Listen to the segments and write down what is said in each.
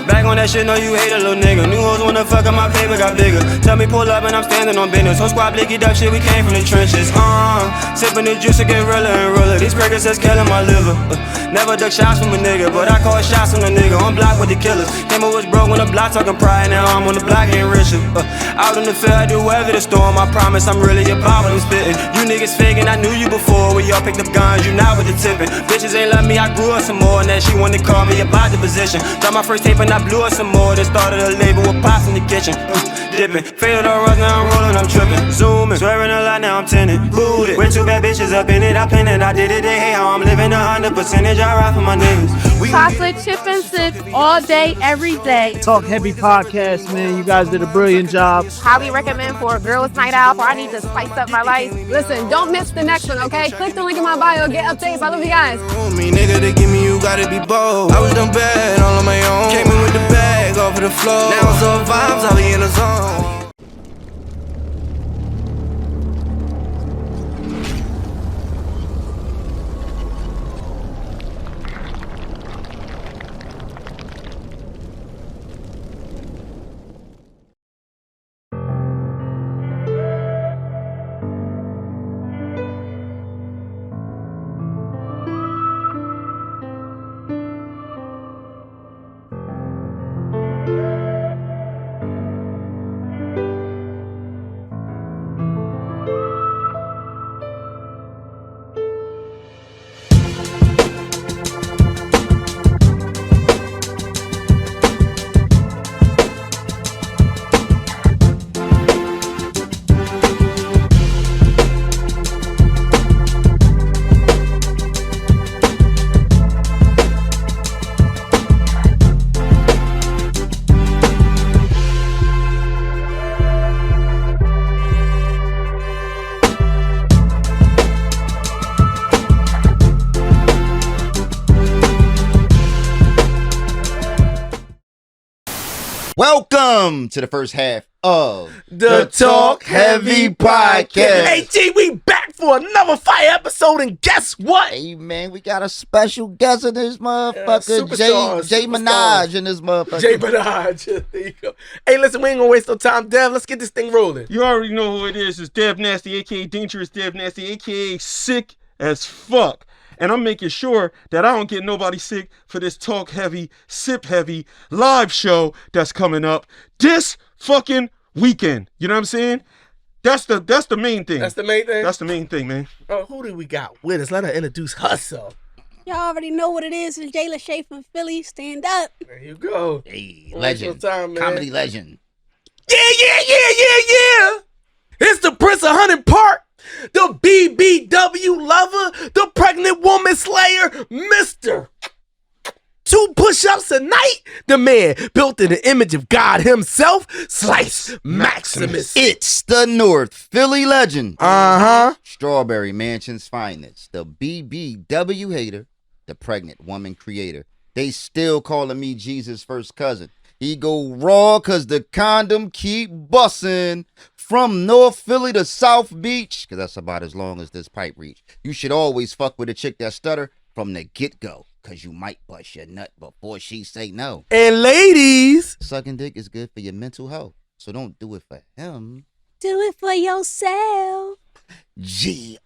Back on that shit, know you hate a little nigga. New hoes wanna fuck up, my paper got bigger. Tell me pull up and I'm standing on business. Whole squad blicky duck shit, we came from the trenches. Sipping the juice to get realer and realer. These records that's killing my liver. Never duck shots from a nigga, but I call shots from a nigga. On block with the killers. Came up was broke on the block talking pride. Now I'm on the block getting richer. Out in the field, I do weather the storm. I promise I'm really about what I'm spitting. You niggas faking, I knew you before. We all picked up guns, you not with the tipping. Bitches ain't love me, I grew up some more. And then she wanted to call me about the position. Dropped my first tape and I blew up some more. Then started a label with pops in the kitchen. Dipping, faded all runs, now I'm rolling, I'm tripping. Zooming, swearing a lot, now I'm tinted. Booted, with two bad bitches up in it, I planned it, I did it. They hate how I'm living 100%. I ride for my niggas. Chocolate chip and sip all day, every day. Talk Heavy podcast, man. You guys did a brilliant job. Highly recommend for a girls' night out, or I need to spice up my life. Listen, don't miss the next one, okay? Click the link in my bio, get updates. I love you guys. Me, nigga, to give me, you gotta be bold. I was done bad, all on my own. Came in with the bag, off of the floor. Now it's all vibes, I'll be in the zone. Welcome to the first half of the Talk Heavy podcast. Hey, G, we back for another fire episode, and guess what? Hey, man, we got a special guest in this motherfucker. Jay Minaj in this motherfucker. Jay Minaj. There you go. Hey, listen, we ain't gonna waste no time. Dev, let's get this thing rolling. You already know who it is. It's Dev Nasty, a.k.a. Dangerous Dev Nasty, a.k.a. Sick as Fuck. And I'm making sure that I don't get nobody sick for this Talk Heavy, Sip Heavy live show that's coming up this fucking weekend. You know what I'm saying? That's the main thing. That's the main thing? That's the main thing, man. Who do we got with us? Let her introduce herself. Y'all already know what it is. It's JAILA SHAE from Philly. Stand up. There you go. Hey, Don't legend. waste your time, man. Comedy legend. Yeah. It's the Prince of Hunting Park, the BBW lover, the pregnant woman slayer, Mr. 2 push-ups a night, the man built in the image of God himself, Slice Maximus. It's the North Philly legend. Strawberry Mansion's finest. The BBW hater, the pregnant woman creator. They still calling me Jesus' first cousin. He go raw cause the condom keep bussin'. From North Philly to South Beach, cause that's about as long as this pipe reach. You should always fuck with a chick that stutter from the get-go, cause you might bust your nut before she say no. And ladies, Sucking dick is good for your mental health, so don't do it for him. Do it for yourself. G_winner.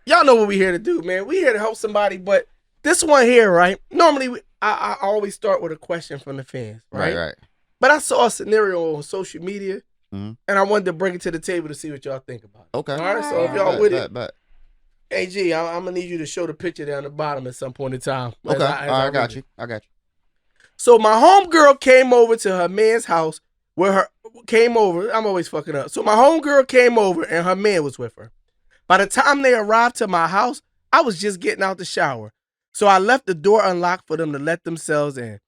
y'all know what we here to do, man. We here to help somebody, but this one here, right? Normally, I always start with a question from the fans, right? Right. But I saw a scenario on social media, Mhm. and I wanted to bring it to the table to see what y'all think about it. Okay. All right, so if y'all with it, Bet. hey, G, I'm going to need you to show the picture down the bottom at some point in time. Okay. I got you. So my homegirl came over to her man's house I'm always fucking up. So my homegirl came over and her man was with her. By the time they arrived to my house, I was just getting out the shower. So I left the door unlocked for them to let themselves in.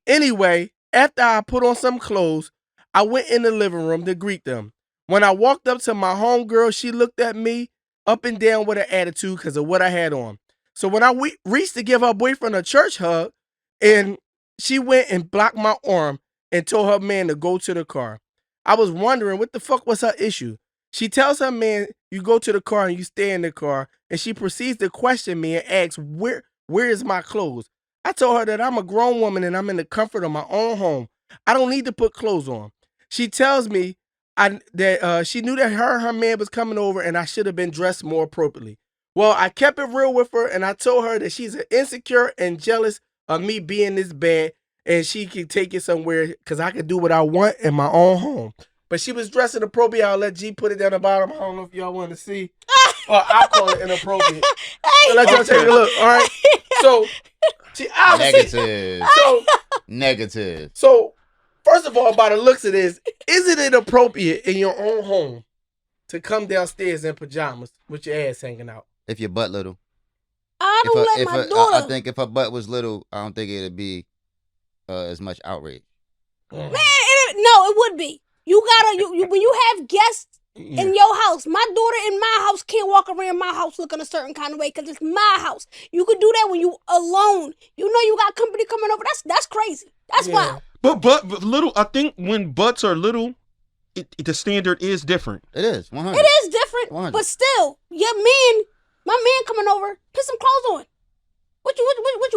Anyway, after I put on some clothes, I went in the living room to greet them. When I walked up to my homegirl, she looked at me up and down with an attitude because of what I had on. So when I reached to give her boyfriend a church hug, and she went and blocked my arm and told her man to go to the car. I was wondering what the fuck was her issue. She tells her man, you go to the car and you stay in the car, and she proceeds to question me and asks, where is my clothes? I told her that I'm a grown woman and I'm in the comfort of my own home. I don't need to put clothes on. She tells me that she knew that her man was coming over and I should have been dressed more appropriately. Well, I kept it real with her and I told her that she's insecure and jealous of me being this bad and she can take it somewhere because I can do what I want in my own home. But she was dressing appropriate. I'll let G put it down the bottom. I don't know if y'all want to see. Or I'll call it inappropriate. I'll let y'all take a look. All right. So, she obviously. Negative. So, first of all, by the looks of this, isn't it appropriate in your own home to come downstairs in pajamas with your ass hanging out? If your butt little. I don't let my daughter. I think if her butt was little, I don't think it'd be as much outrage. Man, no, it would be. You gotta, when you have guests in your house, my daughter in my house can't walk around my house looking a certain kind of way because it's my house. You could do that when you alone. You know you got company coming over. That's crazy. That's wild. But little, I think when butts are little, the standard is different. It is 100. It is different, 100. but still, my man coming over, put some clothes on. What you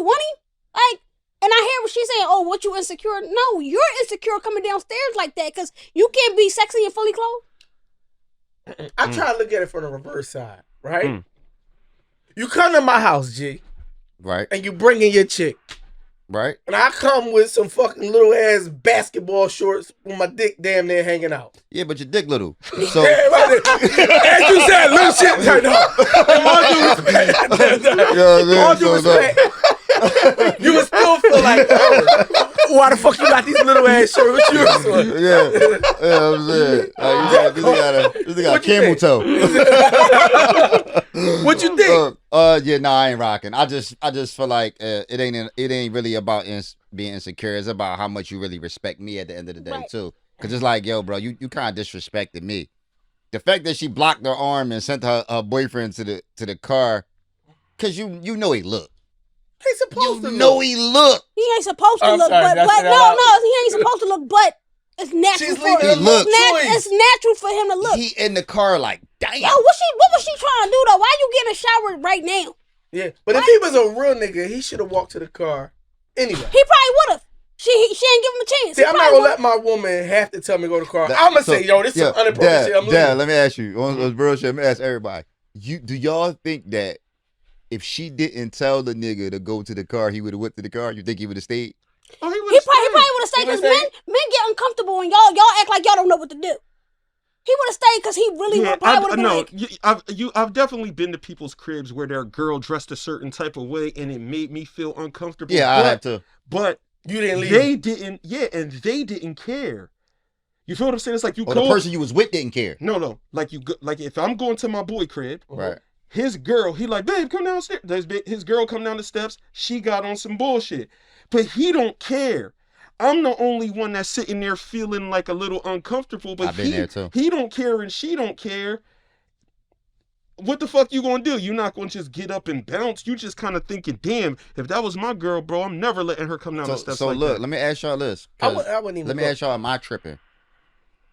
want him? Like, and I hear what she's saying. Oh, what you insecure? No, you're insecure coming downstairs like that because you can't be sexy and fully clothed. I try to look at it from the reverse side, right? You come to my house, G. Right. And you bring in your chick. Right. And I come with some fucking little ass basketball shorts with my dick damn near hanging out. Yeah, but your dick little. So as you said, little shit turned up. All due respect. You would still feel like, why the fuck you got these little ass shorts? What you doing? Yeah, I'm saying. This got a camel toe. What you think? Yeah, no, I ain't rocking. I just feel like it ain't really about being insecure. It's about how much you really respect me at the end of the day too. Cause it's like, yo, bro, you kind of disrespected me. The fact that she blocked her arm and sent her boyfriend to the car, cause you know he looked. He's supposed to know he look. He ain't supposed to look, sorry, but no, he ain't supposed to look, but it's natural She's for him. leaving him It's natural for him to look. He in the car like, damn. Yo, what was she trying to do though? Why you getting a shower right now? Yeah, but if he was a real nigga, he should have walked to the car anyway. He probably would have. She ain't give him a chance. See, I'm not gonna let my woman have to tell me to go to the car. I'm gonna say, yo, this is some unappropriate shit. I'm leaving. Dad, let me ask you. On real shit, let me ask everybody. Do y'all think that if she didn't tell the nigga to go to the car, he would have went to the car? You think he would have stayed? Oh, He probably would have stayed because men get uncomfortable and y'all act like y'all don't know what to do. He would have stayed because he really probably would have been like. I've definitely been to people's cribs where their girl dressed a certain type of way and it made me feel uncomfortable. Yeah, I have to. But you didn't leave. They didn't. Yeah, and they didn't care. You feel what I'm saying? It's like you. Or the person you was with didn't care. No. Like like if I'm going to my boy crib, right? His girl, he like, babe, come downstairs. His girl come down the steps. She got on some bullshit, but he don't care. I'm the only one that's sitting there feeling like a little uncomfortable, but I've been there too. He don't care and she don't care. What the fuck you gonna do? You're not gonna just get up and bounce. You just kind of thinking, damn, if that was my girl, bro, I'm never letting her come down the steps. So like let me ask y'all this. I wouldn't even. Let me ask y'all, am I tripping?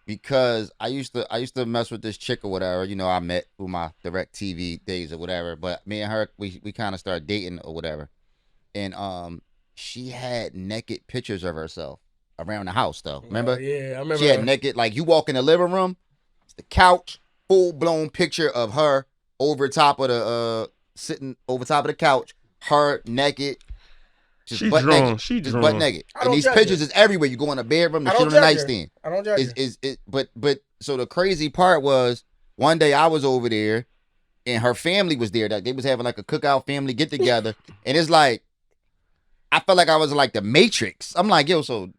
Because I used to mess with this chick or whatever. You know, I met through my direct TV days or whatever. But me and her, we kind of started dating or whatever. And she had naked pictures of herself around the house though. Remember? Yeah, I remember. She had naked, like you walk in the living room, it's the couch, full blown picture of her over top of the sitting over top of the couch, her naked. Just butt naked. Just butt naked. And these pictures is everywhere. You go in the bedroom, the shit on the nightstand. I don't judge it. But so the crazy part was one day I was over there and her family was there. They was having like a cookout family get together. And it's like I felt like I was like the Matrix. I'm like, yo, so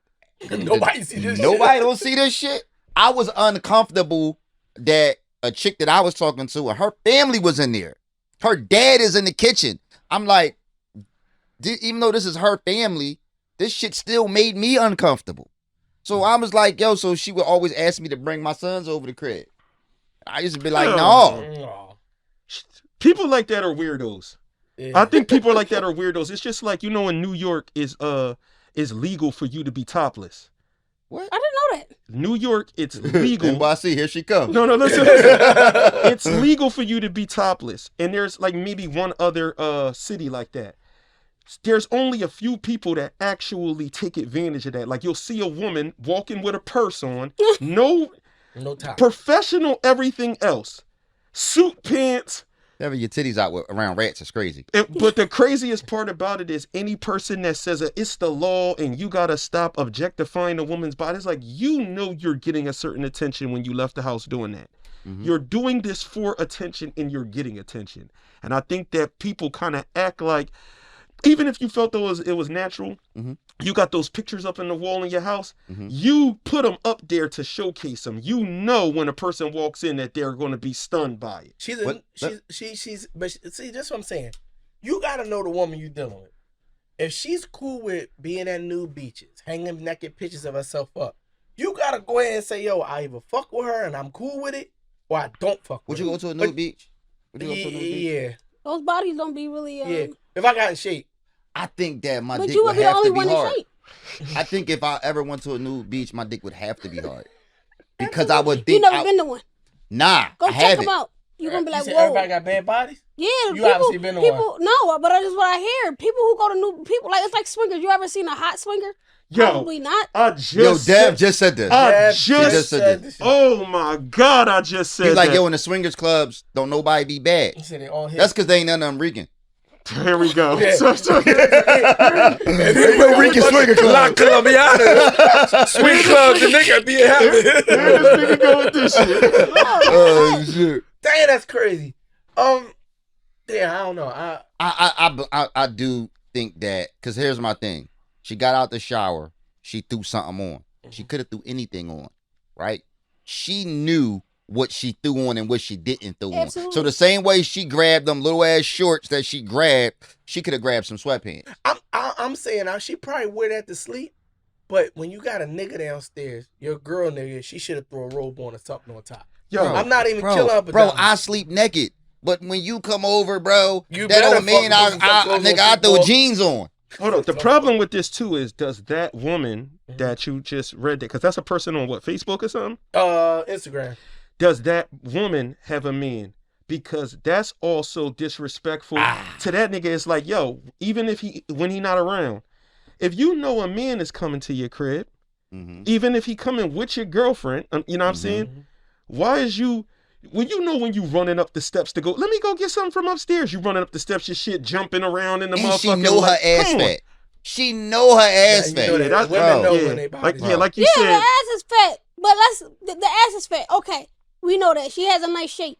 nobody see this nobody don't see this shit. I was uncomfortable that a chick that I was talking to and her family was in there. Her dad is in the kitchen. I'm like, even though this is her family, this shit still made me uncomfortable. So I was like, yo, so she would always ask me to bring my sons over the crib. I used to be like, no. People like that are weirdos. Yeah. I think people like that are weirdos. It's just like, you know, in New York is legal for you to be topless. What? I didn't know that. New York, it's legal. NYC, here she comes. No, listen. It's legal for you to be topless. And there's like maybe one other city like that. there's only a few people that actually take advantage of that. Like you'll see a woman walking with a purse on, no top, professional, everything else, suit pants. Having your titties out around rats is crazy. But the craziest part about it is any person that says it's the law and you gotta stop objectifying a woman's body, it's like, you know you're getting a certain attention when you left the house doing that. You're doing this for attention and you're getting attention. And I think that people kind of act like, even if you felt it was natural, you got those pictures up in the wall in your house, you put them up there to showcase them. You know when a person walks in that they're going to be stunned by it. But see, that's what I'm saying. You got to know the woman you're dealing with. If she's cool with being at nude beaches, hanging naked pictures of herself up, you got to go ahead and say, yo, I either fuck with her and I'm cool with it, or I don't fuck with her. Would you go to a nude beach? Yeah. Those bodies don't be really. Yeah. If I got in shape. I think that my but dick you would be the have only to be one hard. in shape. I think if I ever went to a nude beach, my dick would have to be hard. Because I would think. You never been to one. Nah, Go I check haven't. them out. You're going to be like, whoa. Everybody got bad bodies? Yeah. You obviously been to one. No, but that's just what I hear. People who go to new people, like, it's like swingers. You ever seen a hot swinger? Probably not. Dev just said this. I just said this. Oh my God, I just said He's like, that. yo, in the swingers clubs, don't nobody be bad. He said they all hit. That's because they ain't none of them Rican. Here we go. Ain't no Rican swinger club. La Colombiana. Swing club, the nigga be happy. This nigga go with this shit. Oh, shit. Damn, that's crazy. Damn, I don't know. I do think that, because here's my thing. She got out the shower. She threw something on. She could have threw anything on, right? She knew what she threw on and what she didn't throw on. So the same way she grabbed them little ass shorts that she grabbed, she could have grabbed some sweatpants. I'm saying now she probably wear that to sleep, but when you got a nigga downstairs, your girl nigga, she should have thrown a robe on or something on top. Yo, I'm not even killing up. Bro, I sleep naked. But when you come over, bro, you that don't mean I throw jeans on. Hold on. The problem with this too is, does that woman that you just read that, because that's a person on what, Facebook or something? Instagram. Does that woman have a man? Because that's also disrespectful to that nigga. It's like, yo, even if when he not around, if you know a man is coming to your crib, even if he coming with your girlfriend, you know what I'm saying? Why is you, when you know when you running up the steps to go, let me go get something from upstairs. You running up the steps, your shit jumping around in the motherfucking. She know her ass fat. She know her ass fat. You know that. Women know when they body. Like you said. Yeah, the ass is fat, but the ass is fat. Okay, we know that she has a nice shape.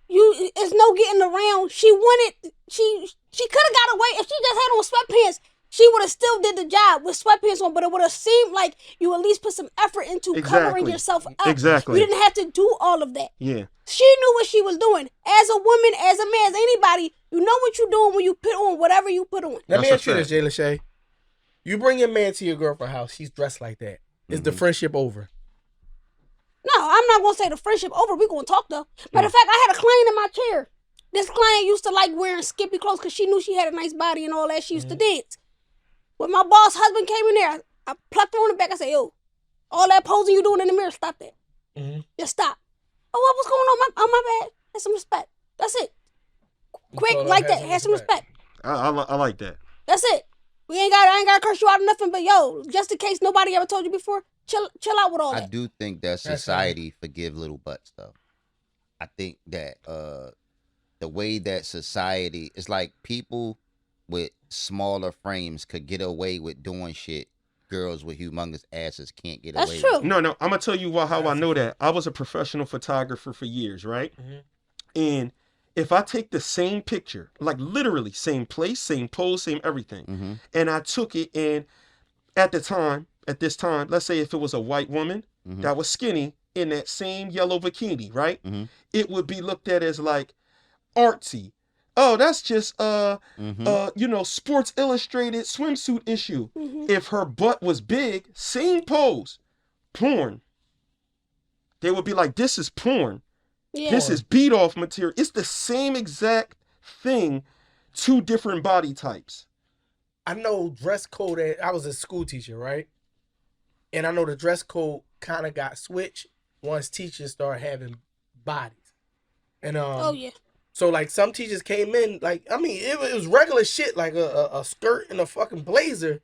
It's no getting around. She wanted. She could have got away if she just had on sweatpants. She would have still did the job with sweatpants on, but it would have seemed like you at least put some effort into covering yourself up. Exactly. You didn't have to do all of that. Yeah. She knew what she was doing. As a woman, as a man, as anybody, you know what you're doing when you put on whatever you put on. Let me ask you this, JAILA SHAE. You bring your man to your girlfriend's house. She's dressed like that. Is the friendship over? No, I'm not going to say the friendship over. We're going to talk, though. Matter of fact, I had a client in my chair. This client used to like wearing skimpy clothes because she knew she had a nice body and all that. She used to dance. When my boss husband came in there, I plucked her on the back. I said, yo, all that posing you doing in the mirror, stop that. Just stop. Oh, what's going on? My bad. Have some respect. That's it. Quick, like that. Have some respect. I like that. That's it. I ain't got to curse you out or nothing, but yo, just in case nobody ever told you before, chill out with all that. I do think that society forgive little butts, though. I think that the way that society, it's like people with smaller frames could get away with doing shit girls with humongous asses can't get away with. That's true. No, I'm going to tell you how I know that. I was a professional photographer for years, right? And if I take the same picture, like literally same place, same pose, same everything, and I took it, and at this time, let's say if it was a white woman that was skinny in that same yellow bikini, right? It would be looked at as like artsy. Oh, that's just Sports Illustrated swimsuit issue. If her butt was big, same pose, porn. They would be like, this is porn. Yeah. This is beat off material. It's the same exact thing, two different body types. I know dress code. I was a school teacher, right? And I know the dress code kind of got switched once teachers started having bodies. And So like some teachers came in, like I mean, it was regular shit, like a skirt and a fucking blazer,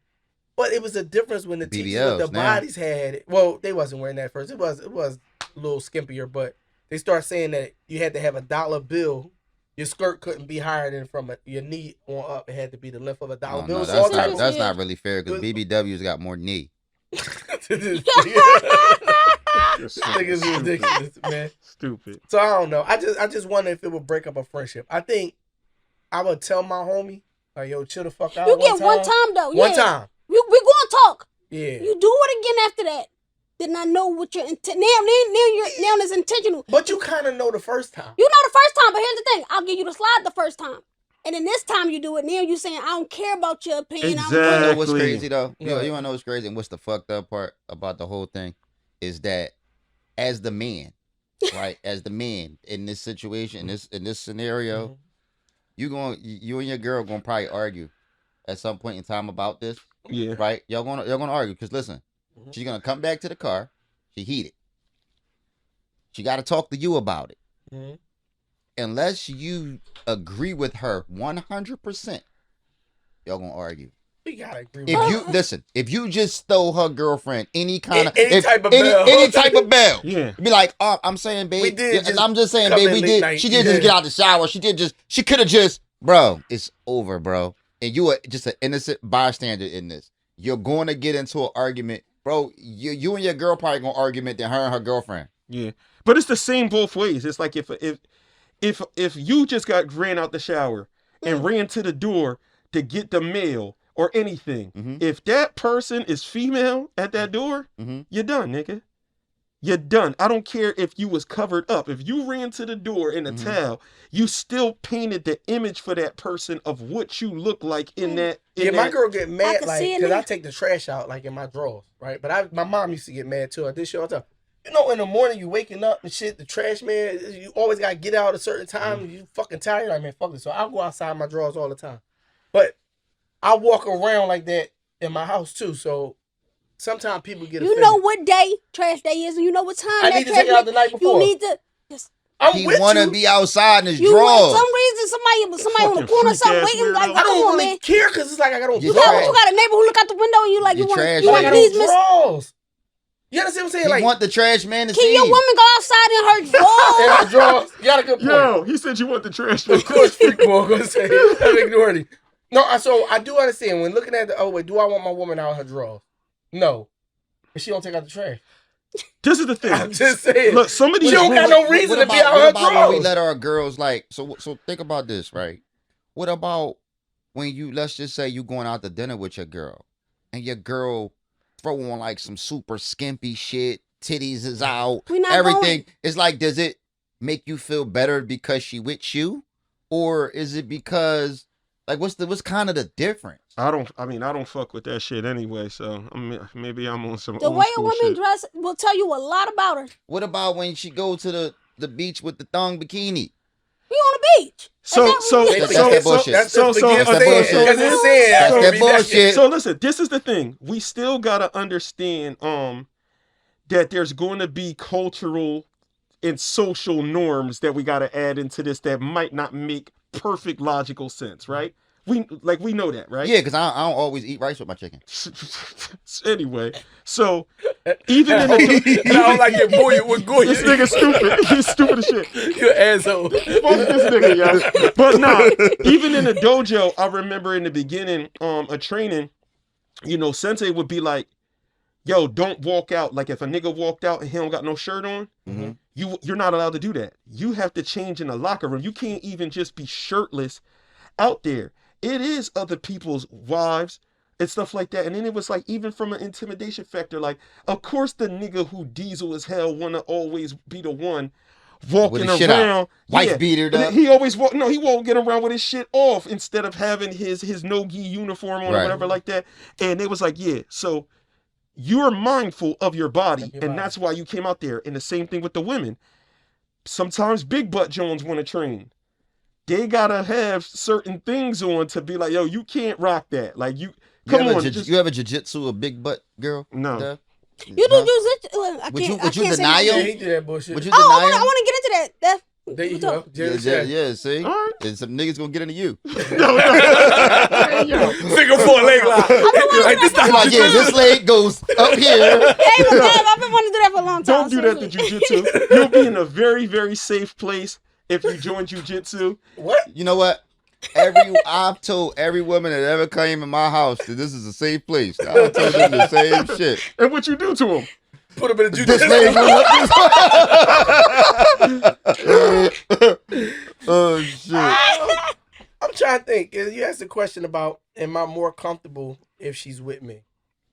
but it was a difference when the teachers with the bodies had it. Well, they wasn't wearing that first. It was a little skimpier, but they start saying that you had to have $1 bill. Your skirt couldn't be higher than from your knee on up. It had to be the length of $1 bill. No, that's not really fair because BBW's got more knee. This nigga's ridiculous, man. Stupid. So I don't know. I just wonder if it would break up a friendship. I think I would tell my homie, like, yo, chill the fuck out. You get one time though. One time. We gonna talk. Yeah. You do it again after that. Then I know what your intent. Now it's intentional. But you kind of know the first time. You know the first time, but here's the thing: I'll give you the slide the first time, and then this time you do it. Now you saying I don't care about your opinion. Exactly. You know what's crazy though? You wanna know what's crazy and what's the fucked up part about the whole thing is that as the man, right? As the man in this situation, in this scenario, you and your girl gonna probably argue at some point in time about this. Yeah. Right? Y'all gonna argue because listen. She's gonna come back to the car. She heated. She got to talk to you about it. Unless you agree with her 100%, y'all gonna argue. We gotta agree. If you just stole her girlfriend, any type of bell, yeah, be like, oh, I'm saying, babe. I'm just saying, babe. We did. She did just get out the shower. She could have just, bro. It's over, bro. And you are just an innocent bystander in this. You're going to get into an argument. Bro, you and your girl probably gonna argument than her and her girlfriend. Yeah, but it's the same both ways. It's like if you just ran out the shower and ran to the door to get the mail or anything, if that person is female at that door, you're done, nigga. You're done. I don't care if you was covered up. If you ran to the door in a towel, you still painted the image for that person of what you look like in that. My girl get mad like because I take the trash out like in my drawers, right? But my mom used to get mad too. I did shit all the time. You know, in the morning you waking up and shit, the trash man, you always gotta get out at a certain time. You fucking tired, like man, fuck this. So I'll go outside my drawers all the time. But I walk around like that in my house too. So sometimes people get offended. You know what day trash day is, and you know what time I need to take it out the night before. You need to. He want to be outside in his you drawers. For some reason, somebody on the corner or something waiting. Like, I don't really care because it's like I got you got a neighbor who look out the window and you like you want to please miss. You understand what I'm saying? He like want the trash man to see. Can your woman go outside in her drawers? In her drawers. You got a good point. Yo, he said you want the trash man. Of course, freak boy gonna say I'm ignoring him. No, so I do understand when looking at do I want my woman out of her drawers? No. But she don't take out the trash. This is the thing. I'm just saying. Look, some of these she don't got no reason to be out her drawers. When we let our girls so think about this, right? What about when let's just say you going out to dinner with your girl and your girl throw on like some super skimpy shit, titties is out, everything. It's like, does it make you feel better because she with you? Or is it because like what's kind of the difference? I don't fuck with that shit anyway, so maybe I'm on some the way a woman shit. dress will tell you a lot about her. What about when she go to the beach with the thong bikini? We on the beach. That's that bullshit. That's that bullshit. So listen, this is the thing. We still gotta understand that there's going to be cultural and social norms that we gotta add into this that might not make perfect logical sense, right? We know that, right? Yeah, because I don't always eat rice with my chicken. Anyway, so even in the I don't like your boy with Goya. This nigga stupid. He's stupid as shit. You asshole. Fuck this nigga, y'all. But nah, even in the dojo, I remember in the beginning, a training, you know, sensei would be like, yo, don't walk out. Like if a nigga walked out and he don't got no shirt on, you're not allowed to do that. You have to change in the locker room. You can't even just be shirtless out there. It is other people's wives and stuff like that. And then it was like, even from an intimidation factor, like, of course the nigga who diesel as hell wanna always be the one walking around. Wife beater up. He always he won't get around with his shit off instead of having his no-gi uniform on or whatever like that. And it was like, yeah, so you're mindful of your body, and that's why you came out there. And the same thing with the women. Sometimes big butt Jones want to train. They gotta have certain things on to be like, yo, you can't rock that. Like you have a jiu-jitsu, a big butt girl? No. You do jiu-jitsu. Would you deny him? He did that bullshit. Would you deny him? I want to get into that. There you What's go. up? Yeah, see? All right. And some niggas gonna get into you. Finger four leg lock. Like this I'm like, yeah, this leg goes up here. Hey, but Dad, I've been wanting to do that for a long time. Don't do that to jujitsu. You'll be in a very, very safe place if you join jujitsu. What? You know what? I've told every woman that ever came in my house that this is a safe place. I told them the same shit. And what you do to them? Put him in a This leg jujitsu. went up this Oh shit. I'm trying to think. You asked a question about, am I more comfortable if she's with me?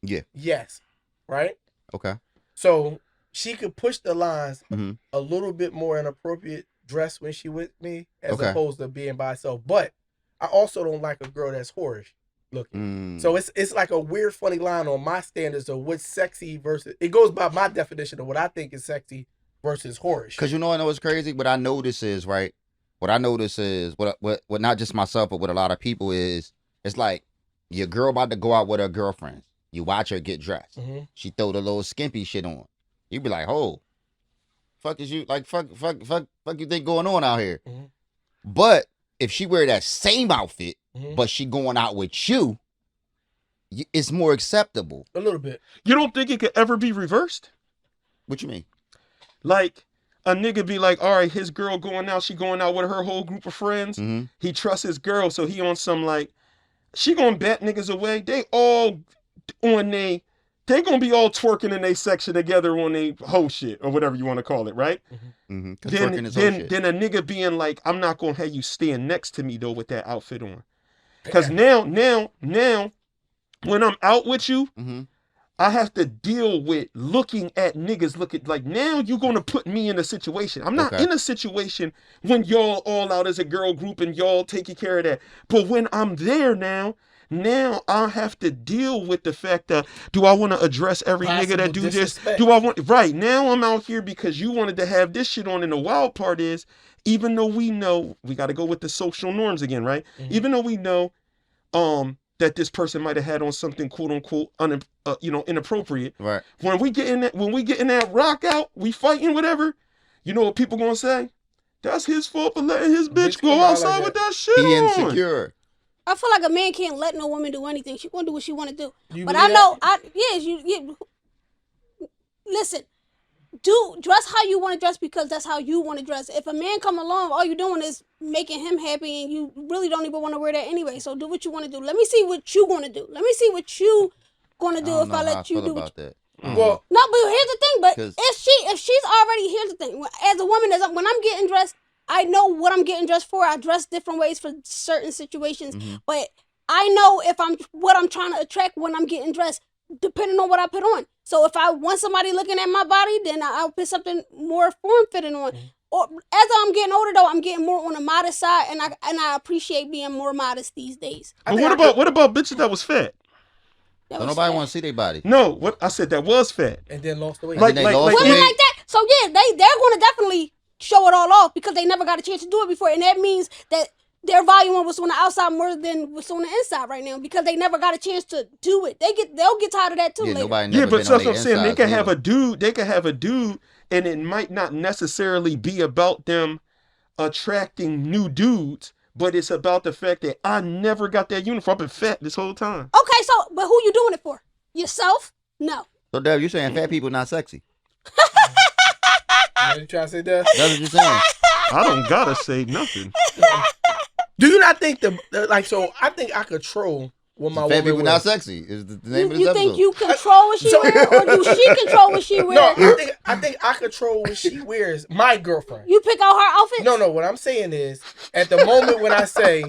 Yeah. Yes. Right? Okay. So she could push the lines Mhm. a little bit more inappropriate dress when she with me as Okay. opposed to being by herself. But I also don't like a girl that's whorish looking. Mm. So it's like a weird, funny line on my standards of what's sexy versus. It goes by my definition of what I think is sexy versus whorish. Cause you know, I know what's crazy. What I notice is right. What I notice is what not just myself, but what a lot of people is. It's like your girl about to go out with her girlfriends. You watch her get dressed. Mhm. She throw the little skimpy shit on. You be like, oh, fuck is you like fuck you think going on out here? Mhm. But if she wear that same outfit, Mhm. but she going out with you, it's more acceptable. A little bit. You don't think it could ever be reversed? What you mean? Like, a nigga be like, all right, his girl going out, she going out with her whole group of friends. Mm-hmm. He trusts his girl, so he on some like, she gonna bat niggas away. They all on they gonna be all twerking in they section together on they whole shit or whatever you want to call it, right? Mm-hmm. Then a nigga being like, I'm not gonna have you stand next to me though with that outfit on, because now when I'm out with you, Mm-hmm. I have to deal with looking at niggas looking like, now you're gonna put me in a situation. I'm not Okay. in a situation when y'all all out as a girl group and y'all taking care of that. But when I'm there now I have to deal with the fact that, do I want to address every nigga that do this? Do I want, right now I'm out here because you wanted to have this shit on, and the wild part is, even though we know, we got to go with the social norms again, right? Mhm. Even though we know that this person might have had on something quote unquote inappropriate. Right. When we get in that rock out, we fighting whatever. You know what people gonna say? That's his fault for letting his bitch go come out outside like with that shit He on. insecure. I feel like a man can't let no woman do anything. She gonna do what she wanna do. You But believe I know, listen, dress how you want to dress because that's how you want to dress. If a man come along, all you doing is making him happy, and you really don't even want to wear that anyway. So do what you want to do. Let me see what you gonna do. Let me see what you gonna do if I let you do what you. that. Well, No, but here's the thing. But 'Cause- if she's already, here's the thing. As a woman, when I'm getting dressed, I know what I'm getting dressed for. I dress different ways for certain situations, but I know what I'm trying to attract when I'm getting dressed, depending on what I put on. So if I want somebody looking at my body, then I'll put something more form-fitting on. Or as I'm getting older, though, I'm getting more on the modest side, and I appreciate being more modest these days. But what about bitches that was fat? Don't nobody want to see their body. No, what I said that was fat. and then lost the weight. Like- They lost Women weight. like that. So yeah, they're going to definitely show it all off because they never got a chance to do it before, and that means that their volume was on the outside more than what's on the inside right now because they never got a chance to do it. They'll get tired of that too Yeah, later. nobody Yeah, never but been that's on what I'm their saying. They insides can have either. a dude, and it might not necessarily be about them attracting new dudes, but it's about the fact that I never got that uniform. I've been fat this whole time. Okay, so but who you doing it for? Yourself? No. So, Deb, you're saying fat people not sexy? You trying to say that? That's what you're saying. I don't gotta say nothing. Do you not think so? I think I control what my Fat woman people wears. not sexy is the name of You this think episode. you control what she wears, or do she control what she wears? No, I think I control what she wears. My girlfriend. You pick out her outfits? No. What I'm saying is, at the moment when I say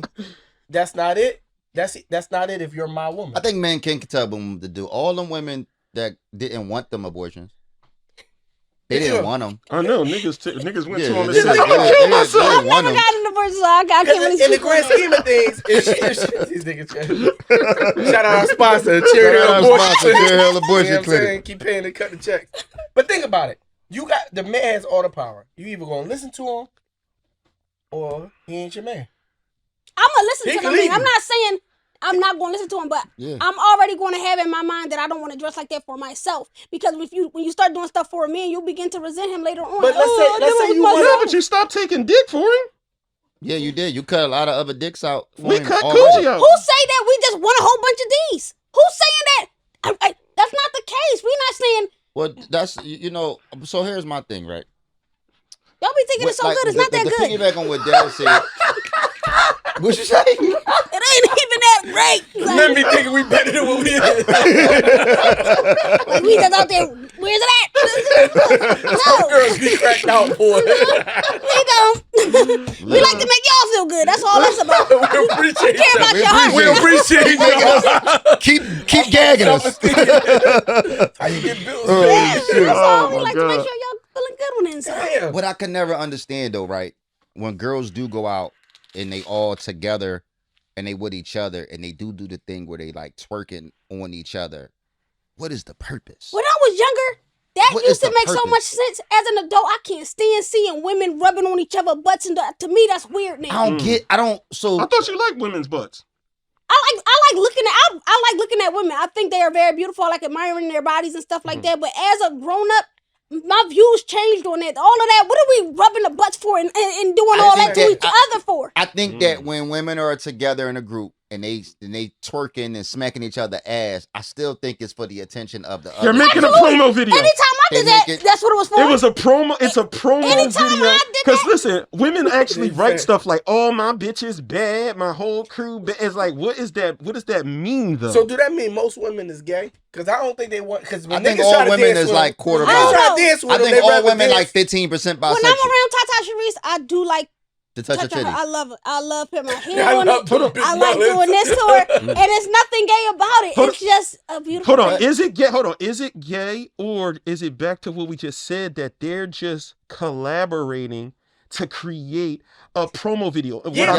that's not it, that's not it. If you're my woman, I think men can tell them to do. All them women that didn't want them abortions, they didn't want them. I know niggas went Yeah, to on the they- set. they- I'm gonna they- kill they- myself. they I've want never 'em. gotten a divorce, so I can't really in the speak on grand that. scheme of things, these niggas. Shout out our sponsor, Cherry Shout out Hill our Abortion sponsor, Clinic. Cherry Hill Abortion You know what I'm Clinic. saying? Keep paying to cut the checks. But think about it. You got the man has all the power. You either gonna listen to him, or he ain't your man. I'm gonna listen He to can the man. leave I'm you. not saying I'm not going to listen to him. But I'm already going to have in my mind that I don't want to dress like that for myself. Because when you start doing stuff for a man, you'll begin to resent him later on. But let's say you Yeah, but you stopped taking dick for him. Yeah, you did. You cut a lot of other dicks out. We cut already. coochie out. Who say that we just want a whole bunch of D's? Who's saying that? That's not the case. We're not saying. Well, that's So here's my thing, right? Y'all be thinking it's so good. It's not that good. To piggyback on what Dad said. What you say? It ain't even that great. Like, Let me think we better than what we is. like we just out there. Where's it at? Some girls be cracked out for it. We don't. We like to make y'all feel good. That's all that's about. We appreciate care about your heart. We appreciate y'all. Keep gagging us. How you get bills? So we like to make sure y'all feeling good on the inside. What I can never understand though, right? When girls do go out and they all together and they with each other and they do the thing where they like twerking on each other. What is the purpose? When I was younger, that used to make so much sense. As an adult, I can't stand seeing women rubbing on each other's butts, and to me, that's weird now. I thought you liked women's butts. I like looking at women. I think they are very beautiful. I like admiring their bodies and stuff like that. But as a grown up, my views changed on that. All of that. What are we rubbing the butts for and doing all that to each other for? I think that when women are together in a group and they twerking and smacking each other ass, I still think it's for the attention of the other. You're making a promo video. Anytime I did that, that's what it was for. It was a promo. It's a promo Anytime video. I did Because that- listen, women actually write stuff like, "Oh, my bitch is bad. My whole crew bad." It's like, what is that? What does that mean though? So do that mean most women is gay? Because I don't think they want. Because I think all women is like quarter. I think all women like 15% bisexual. When I'm around Tata Sharice, I do like to touch her her. titties. I love it. I love putting my hand on it. I like doing this to her, and there's nothing gay about it. It's just a beautiful. Hold on, thing. is it gay? Hold on, is it gay or is it back to what we just said that they're just collaborating to create a promo video? But listen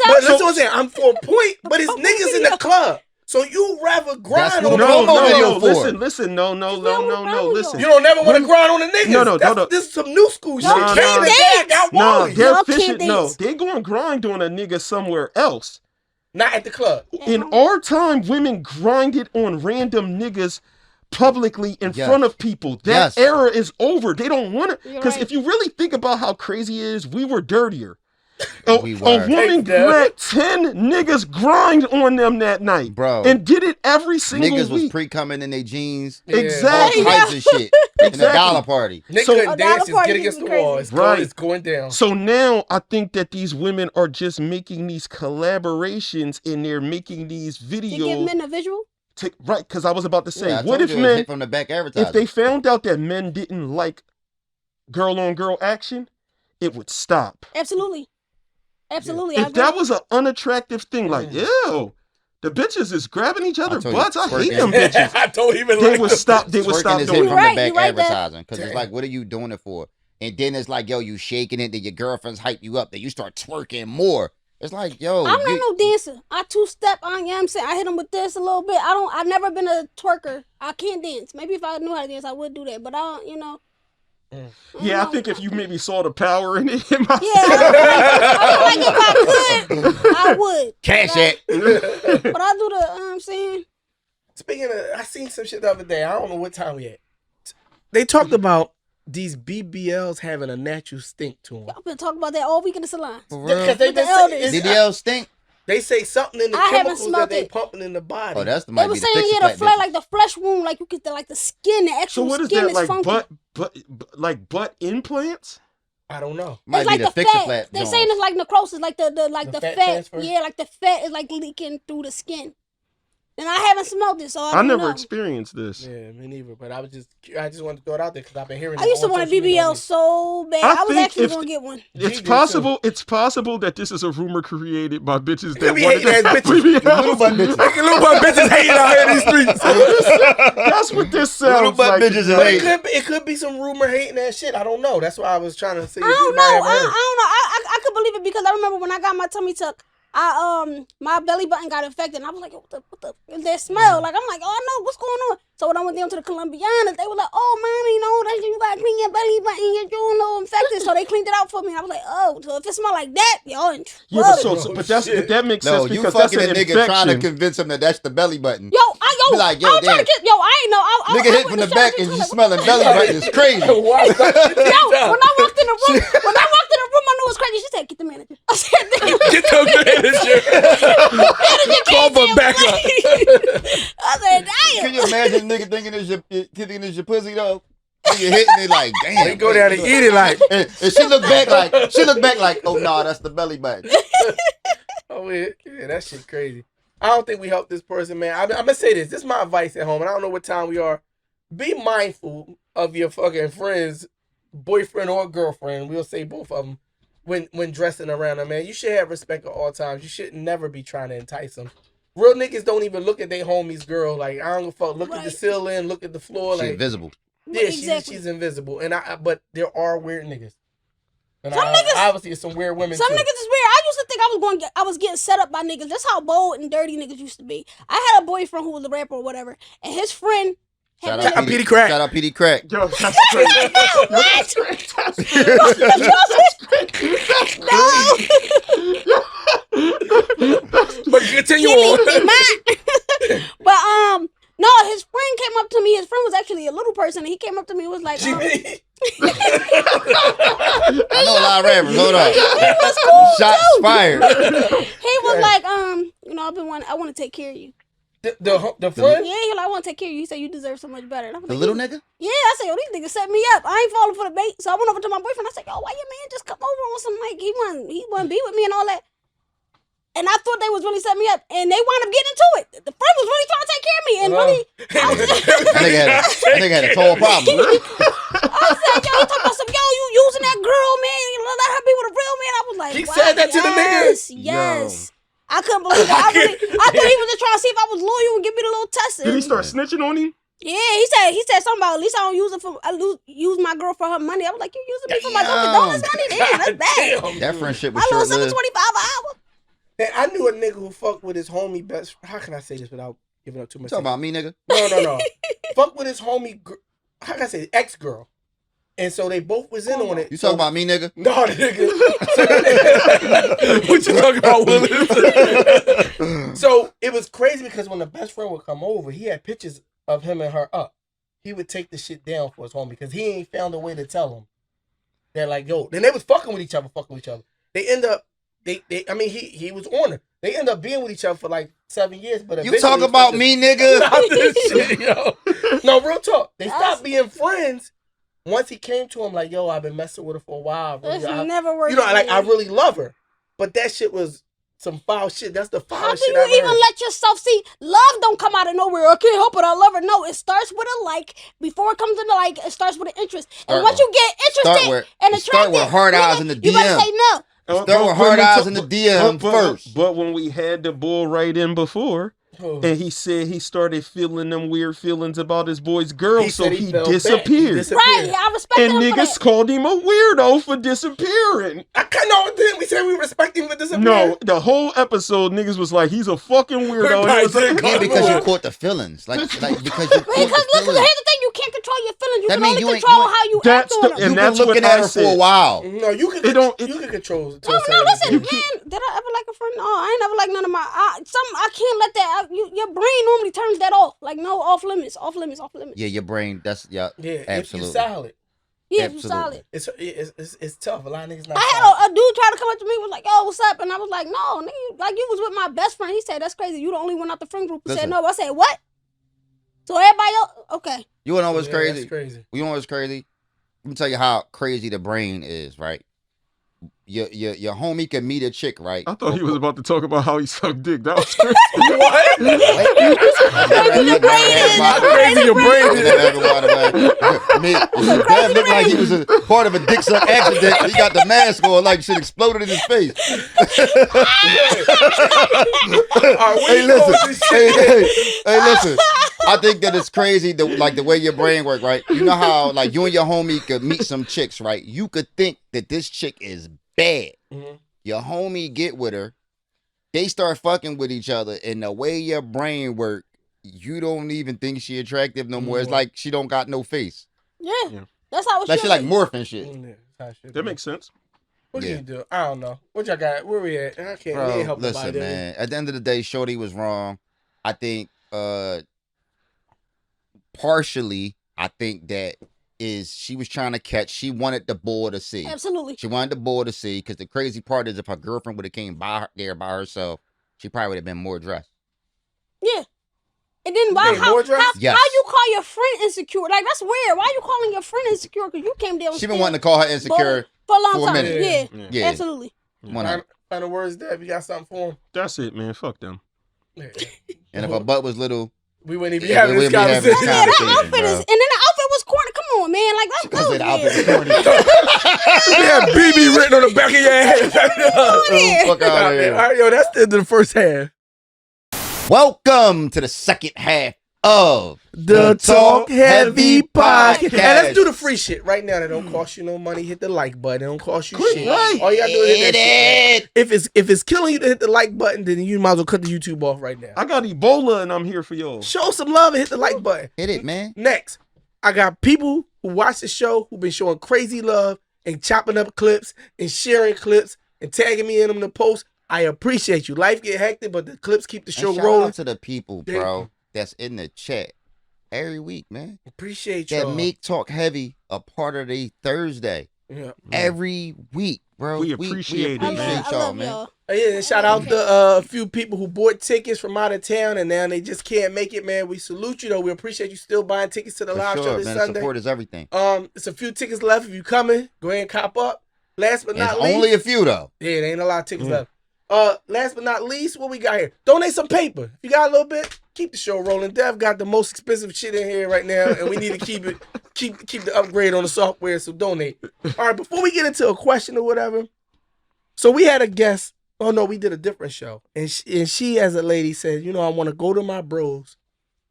what I'm saying. I'm for a point, but it's niggas in the club. So you rather grind on the promo video for? Listen, no, listen. You don't never want to grind on the niggas. No. This is some new they're fishing. No, they going grind on a nigga somewhere else. Not at the club. In our time, women grinded on random niggas publicly in front of people. That era is over. They don't want it. Because if you really think about how crazy it is, we were dirtier. A woman let 10 niggas grind on them that night, bro, and did it every single week. Niggas was pre-coming in their jeans, exactly, all types of shit, in a dollar party. Nigga dance is getting against the wall. It's going down. So now I think that these women are just making these collaborations and they're making these videos to give men a visual. Right, because I was about to say, Yeah, what if men, from the back if they found out that men didn't like girl-on-girl action, it would stop. Absolutely. Absolutely. If that was an unattractive thing, like, ew, the bitches is grabbing each other butts. I hate them bitches. I don't even They would stop doing it. From the back advertising. Because it's like, what are you doing it for? And then it's like, yo, you shaking it, then your girlfriends hype you up, then you start twerking more. It's like, yo. I'm not no dancer. I two-step on, you know what I'm saying? I hit them with this a little bit. I've never been a twerker. I can't dance. Maybe if I knew how to dance, I would do that. But I don't, you know. Yeah, I think if you maybe saw the power in it, I feel like if I could, I would. Cash it. But I do the, you know what I'm saying? Speaking of, I seen some shit the other day. I don't know what time we at. They talked about these BBLs having a natural stink to them. I've been talking about that all week in the salon. Because they BBL stink. They say something in the chemicals that they pumping in the body. Oh, that's the They were saying the flesh, like the flesh wound, like you get the skin, the actual skin. So what is that, like funky. butt implants? I don't know. It's like the fat. They're saying it's like necrosis, like the fat. Transfer? Yeah, like the fat is like leaking through the skin. And I haven't smelled it, so I never know. experienced this. Yeah, me neither. But I just wanted to throw it out there because I've been hearing. I used to want a BBL so bad. I was actually gonna get one. It's possible. It's possible that this is a rumor created by bitches that wanted to have BBL. Little butt bitches. Like little butt bitches hating out here in these streets. That's what this sounds little butt like. Bitches But it could be some rumor hating that shit. I don't know. That's why I was trying to see. I don't know. I don't know. I could believe it because I remember when I got my tummy tuck. my belly button got infected, and I was like, what the is that smell? Like, I'm like, oh no, what's going on? So when I went down to the Colombianas, they were like, oh mommy, no, that's you gotta clean your belly button, you're doing no infected. So they cleaned it out for me. I was like, oh, so if it smell like that, y'all in Yeah, trouble. but that makes No, sense you because that's fucking an a nigga infection. trying to convince him that that's the belly button. Yo, Be like, yo, I was trying to damn. get, yo, I ain't know. Nigga hit from the back and you smelling belly button is crazy. Yo, when I walked in the room, I knew it was crazy. She said, "Get the manager." I said, "Damn." Get the manager. Manager Call came for in, backup. I said, "Damn." Can you imagine nigga thinking it's your pussy though? Nigga hitting it like, damn. They go down and eat it like. And she look back like, oh no, that's the belly button. Oh yeah, that shit crazy. I don't think we help this person, man. I'm gonna say this. This is my advice at home, and I don't know what time we are. Be mindful of your fucking friends, boyfriend or girlfriend. We'll say both of them when dressing around them, man. You should have respect at all times. You should never be trying to entice them. Real niggas don't even look at their homie's girl. Like, I don't give a fuck. Look at the ceiling, look at the floor. She's like invisible. Yeah, Exactly. she's invisible. And but there are weird niggas. And Some niggas- obviously some weird women Some too. niggas is weird. I used to think I was getting set up by niggas. That's how bold and dirty niggas used to be. I had a boyfriend who was a rapper or whatever, and his friend. Shout Shout out out Petey Crack. Shout out Petey Crack. Yo, that's crazy. But continue on. But no, his friend came up to me. His friend was actually a little person, and he came up to me and was like, I know a lot of rappers. Hold up. he was cool Shots too. fired. He was like, I want to take care of you. The friend? Yeah, he like, I want to take care of you. He said, you deserve so much better. And I was The like, little nigga? Yeah, I said, yo, these niggas set me up. I ain't falling for the bait. So I went over to my boyfriend. I said, yo, why your man just come over on some, like, he wouldn't be with me and all that. And I thought they was really setting me up. And they wound up getting into it. The friend was really trying to take care of me. And really, That nigga had a total problem. I said, yo, he talking about some, yo, you using that girl, man. You let her be with a real man. I was like, He wow, said that to the nigga? Yes. I couldn't believe it. I thought he was just trying to see if I was loyal and give me the little test. Did he start snitching on him? Yeah, he said something about at least I don't use it for use my girl for her money. I was like, you using me for my Dunkin' Donuts money? Damn, that's bad. Damn. That friendship was My little short $7.25 lived. an hour. Man, I knew a nigga who fucked with his homie best. How can I say this without giving up too much? Talking about me, nigga? No. Fuck with his homie. How can I say ex-girl? And so they both was in on it. You talking about me, nigga? No, nigga. What you talking about, Willis? So it was crazy because when the best friend would come over, he had pictures of him and her up. He would take the shit down for his homie because he ain't found a way to tell him. They're like, yo. Then they was fucking with each other. They end up, he was on her. They end up being with each other for like 7 years. But You talk about me, nigga? Stop this shit, yo. No, real talk. They stopped being friends. Once he came to him like, yo, I've been messing with her for a while. This never worked. You know, like, I really love her. But that shit was some foul shit. That's the How foulest do shit you I've even heard. let yourself see? Love don't come out of nowhere. I can't help it. I love her. No, it starts with a like. Before it comes to the like, it starts with an interest. And once you get interested and attracted, start with hard eyes in the you better DM. say no. Start with hard eyes in the DM first. But when we had the bull right in before, and he said he started feeling them weird feelings about his boy's girl, so he disappeared. Right, I respect And him for niggas that. called him a weirdo for disappearing. I kind of didn't we say we respect him for disappearing? No, the whole episode, niggas was like, he's a fucking weirdo. And it was like, Yeah, because you caught the feelings. Like because you caught the Because listen, feelings. here's the thing: you can't control your feelings. You That can mean only you ain't- control you ain't- how you That's act on the- them. and You've been that's what looking I at her for a said. while. No, you can control it. No, listen, man. Did I ever like a friend? No, I ain't never like none of my. I can't let that. Your brain normally turns that off. Like no, off limits. Yeah, your brain. That's Yeah, absolutely. if you solid. Yeah, Absolutely. you solid. It's tough. A lot of niggas not. I had a dude try to come up to me was like, "Yo, what's up?" And I was like, "No, nigga, like you was with my best friend." He said, "That's crazy. You the only one out the friend group who said Listen. no." I said, "What?" So everybody else, okay. You wanna know what's Yeah, crazy? that's crazy. You know what's crazy? Let me tell you how crazy the brain is, right? Your homie can meet a chick, right? I thought he was about to talk about how he sucked dick. That was crazy. What? Crazy your brain His dad looked like he was a part of a dick suck accident. He got the mask on, like shit exploded in his face. Hey, listen. I think that it's crazy, the way your brain work, right? You know how, like, you and your homie could meet some chicks, right? You could think that this chick is bad. Mm-hmm. Your homie get with her. they start fucking with each other, and the way your brain work, you don't even think she attractive no more. It's like she don't got no face. Yeah. That's how it Like should she like be. morphing shit. That makes sense. What can you do? I don't know. What y'all got? Where we at? I can't. We ain't help Listen, nobody, man. At the end of the day, Shorty was wrong. I think partially, I think that is she was trying to catch. She wanted the boy to see. Absolutely. She wanted the boy to see, because the crazy part is if her girlfriend would have came there by herself, she probably would have been more dressed. Yeah. And then how Yes. you call your friend insecure? Like, that's weird. Why you calling your friend insecure? Because you came down. She been wanting to call her insecure for a long for a time. minute. Yeah. Absolutely. Final words, Dad. You got something for him? That's it, man. Fuck them. Yeah. And if her butt was little, we wouldn't even be having this conversation. Yeah, that outfit is, and then the outfit was corny. Come on, man. Like, that's the outfit was corny. Yeah, BB written on the back of your head. Fuck out of here. All right, yo, that's the end of the first half. Welcome to the second half of the Talk Heavy Podcast. And Podcast. let's do the free shit right now. That don't cost you no money. Hit the like button. It don't cost you shit. Right. All you gotta do is hit that shit. If it's killing you to hit the like button, then you might as well cut the YouTube off right now. I got Ebola and I'm here for y'all. Show some love and hit the like button. Hit it, man. Next, I got people who watch the show who've been showing crazy love and chopping up clips and sharing clips and tagging me in them to post. I appreciate you. Life get hectic, but the clips keep the show and shout rolling. out to the people, bro, that's in the chat every week, man. Appreciate you. That make Talk Heavy a part of the Thursday. Yeah. Every week, bro. We appreciate it, man. y'all, man. Yeah, and shout out to a few people who bought tickets from out of town and now they just can't make it, man. We salute you though. We appreciate you still buying tickets to the live show this man. Sunday. Support is everything. It's a few tickets left. If you coming, go ahead and cop up. Last but not least, only a few though. Yeah, there ain't a lot of tickets left. Last but not least, what we got here? Donate some paper. If you got a little bit, keep the show rolling. Dev got the most expensive shit in here right now, and we need to keep it, keep the upgrade on the software. So donate. All right, before we get into a question or whatever, so we had a guest. Oh no, we did a different show, and she as a lady said, you know, I want to go to my bros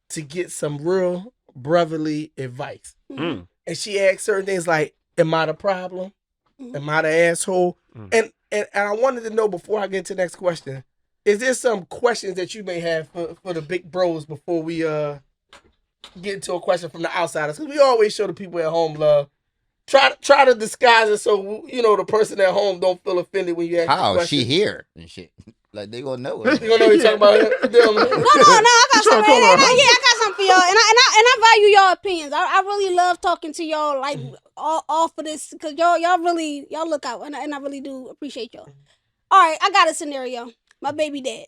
to get some real brotherly advice, and she asked certain things like, "Am I the problem? Am I the asshole?" And I wanted to know before I get to the next question, is there some questions that you may have for the big bros before we get into a question from the outsiders? Because we always show the people at home love. Try to disguise it so you know the person at home don't feel offended when you ask. How the question. she here and shit? Like they gonna know it. You gonna know what you're talking about? No, I got something. I got something for y'all, and I value y'all opinions. I really love talking to y'all like all for this because y'all look out, and I really do appreciate y'all. All right, I got a scenario. My baby dad.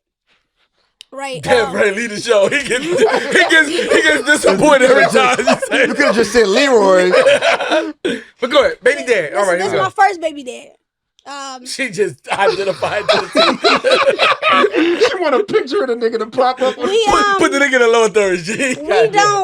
Right. Damn, right, lead the show. He gets disappointed every time. You could have just said Leroy. But go ahead, baby dad. All right, this is my first baby dad. She just identified to the She want a picture of the nigga to pop up. put the nigga in the lower third.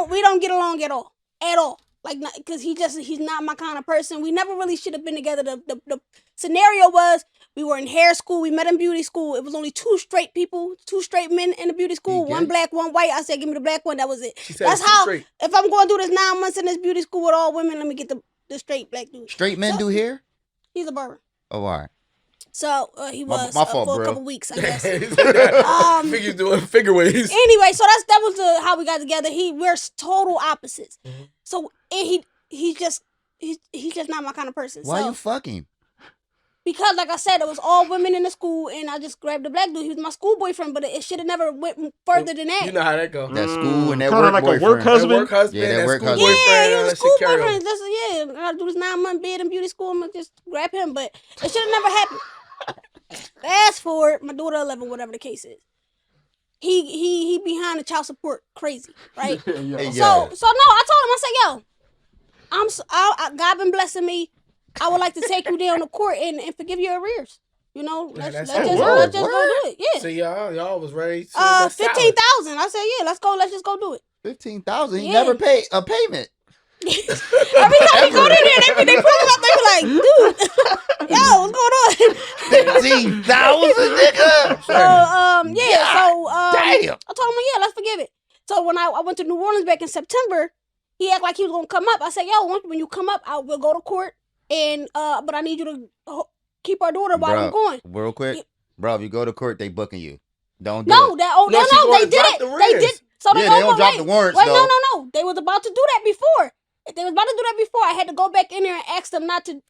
We don't get along at all. Like, because he's not my kind of person. We never really should have been together. The scenario was we were in hair school. We met in beauty school. It was only two straight men in the beauty school. One black, one white. I said, give me the black one. That was it. That's how, if I'm going to do this 9 months in this beauty school with all women, let me get the straight black dude. Straight men do hair? He's a barber. Oh, all right. So he was my fault, for bro. a couple weeks, I guess. Figures doing figure waves. Anyway, so that was how we got together. We're total opposites. Mm-hmm. So and he's just not my kind of person. Why you fucking? Because like I said, it was all women in the school, and I just grabbed the black dude. He was my school boyfriend, but it should have never went further than that. You know how that goes. That school and that Kinda work like boyfriend. a work husband. That work husband. Yeah, that work school husband. boyfriend. Yeah, he was a school carry on. boyfriend. I gotta do this 9-month bid in beauty school. I'm gonna just grab him, but it should have never happened. Fast forward, my daughter 11, whatever the case is. He behind the child support crazy, right? So no, I told him, I said, yo, God been blessing me. I would like to take you down to court and forgive your arrears. You know, let's just go do it. Yeah. So y'all was ready. 15,000. I said, yeah, let's go. Let's just go do it. 15,000. He never paid a payment. Every time we go in there, they pull him up. They be like, dude, yo, what's going on? 15,000, nigga. So damn. I told him, yeah, let's forgive it. So when I went to New Orleans back in September, he acted like he was gonna come up. I said, yo, when you come up, we'll go to court, and but I need you to keep our daughter while we're going. Real quick, Bro, if you go to court, they booking you. Don't do No, it. they did it. They did. So Yeah, they they don't drop the warrants, Wait, though. no. They was about to do that before. If they was about to do that before, I had to go back in there and ask them not to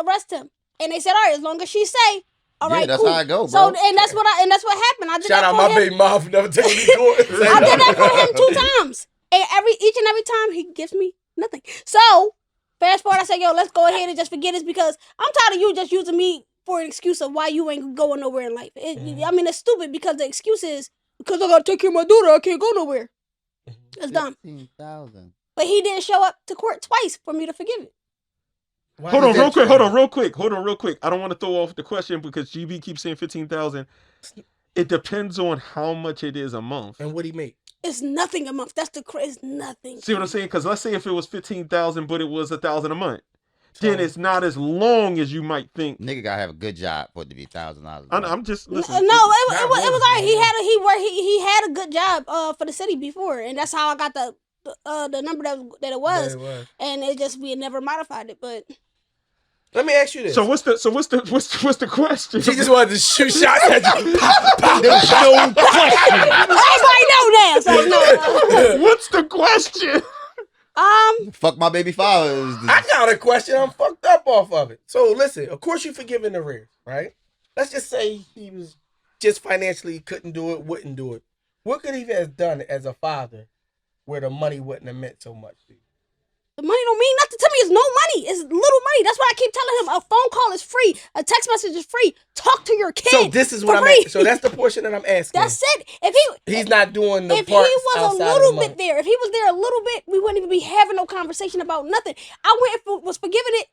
arrest him. And they said, all right, as long as she say, all right, that's cool. how I go, bro. So and that's what happened. I did Shout that out for my him. baby mom for never taking me to court. I did that for him 2 times. And each and every time he gives me nothing. So fast forward, I said, yo, let's go ahead and just forget this because I'm tired of you just using me for an excuse of why you ain't going nowhere in life. I mean, it's stupid because the excuse is because I gotta take care of my daughter, I can't go nowhere. It's dumb. 15,000. But he didn't show up to court twice for me to forgive it. Hold on real quick. I don't want to throw off the question because GB keeps saying 15,000. It depends on how much it is a month. And what he make? It's nothing a month. That's the crazy. Nothing. See what I'm saying? Because let's say if it was 15,000, but it was 1,000 a month, then it's not as long as you might think. Nigga gotta have a good job for it to be $1,000. I'm just listening. No, it was alright. He had a good job for the city before, and that's how I got the number that it was. And it just we had never modified it, but. Let me ask you this. So what's the question? She just wanted to shoot shots at you. There's no question. Everybody know now. So no. What's the question? Fuck my baby father. I got a question. I'm fucked up off of it. So listen, of course you forgiving the arrears, right? Let's just say he was just financially couldn't do it, wouldn't do it. What could he have done as a father where the money wouldn't have meant so much to you? The money don't mean nothing to me. It's no money. It's little money. That's why I keep telling him a phone call is free. A text message is free. Talk to your kid. So this is what I'm asking. So that's the portion that I'm asking. That's it. If he's not doing the if parts he was a outside little of the bit there, if he was there a little bit, we wouldn't even be having no conversation about nothing. I went and was forgiving it,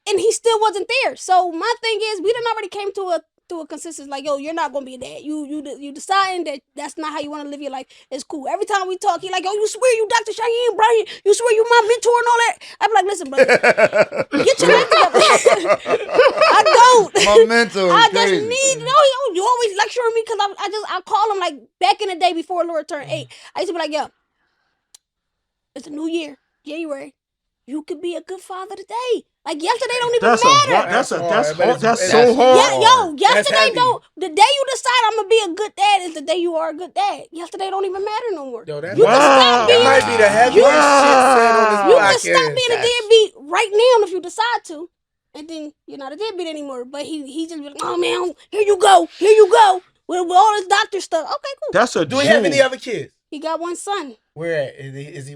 and he still wasn't there. So my thing is, we done already came to a consensus like, yo, you're not gonna be a dad. You deciding that that's not how you want to live your life. It's cool. Every time we talk, he like, yo, you swear you Dr. Cheyenne Brian, you swear you my mentor and all that. I'm like, listen, brother, get your life together. I don't. My mentor. I crazy. just need you always lecturing me because I call him like back in the day before Laura turned 8. I used to be like, yo, it's a new year, January. You could be a good father today. Like yesterday don't even matter. That's so hard. Yesterday don't. The day you decide I'm gonna be a good dad is the day you are a good dad. Yesterday don't even matter no more. Yo, you can stop being. That might be the heaviest shit said on this podcast. You can stop being a deadbeat right now if you decide to, and then you're not a deadbeat anymore. But he just be like, oh man, here you go with all this doctor stuff. Okay, cool. That's a. Do we have any other kids? He got one son. Where at? Is he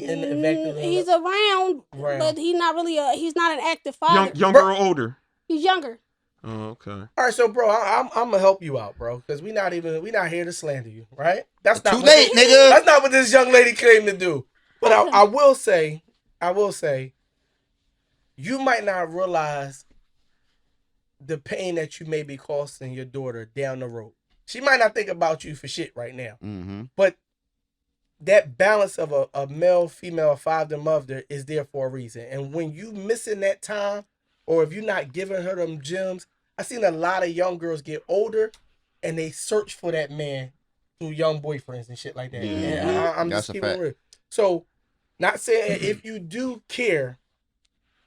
in the effective? He's around, but he's not really he's not an active father. Younger or older? He's younger. Oh, okay. All right, so bro, I'm gonna help you out, bro, because we not here to slander you, right? That's not too late, nigga. That's not what this young lady claimed to do. But I will say, you might not realize the pain that you may be causing your daughter down the road. She might not think about you for shit right now, but that balance of a male, female, father, mother is there for a reason. And when you missing that time, or if you're not giving her them gems, I've seen a lot of young girls get older and they search for that man through young boyfriends and shit like that. And I'm just keeping it real. So, not saying if you do care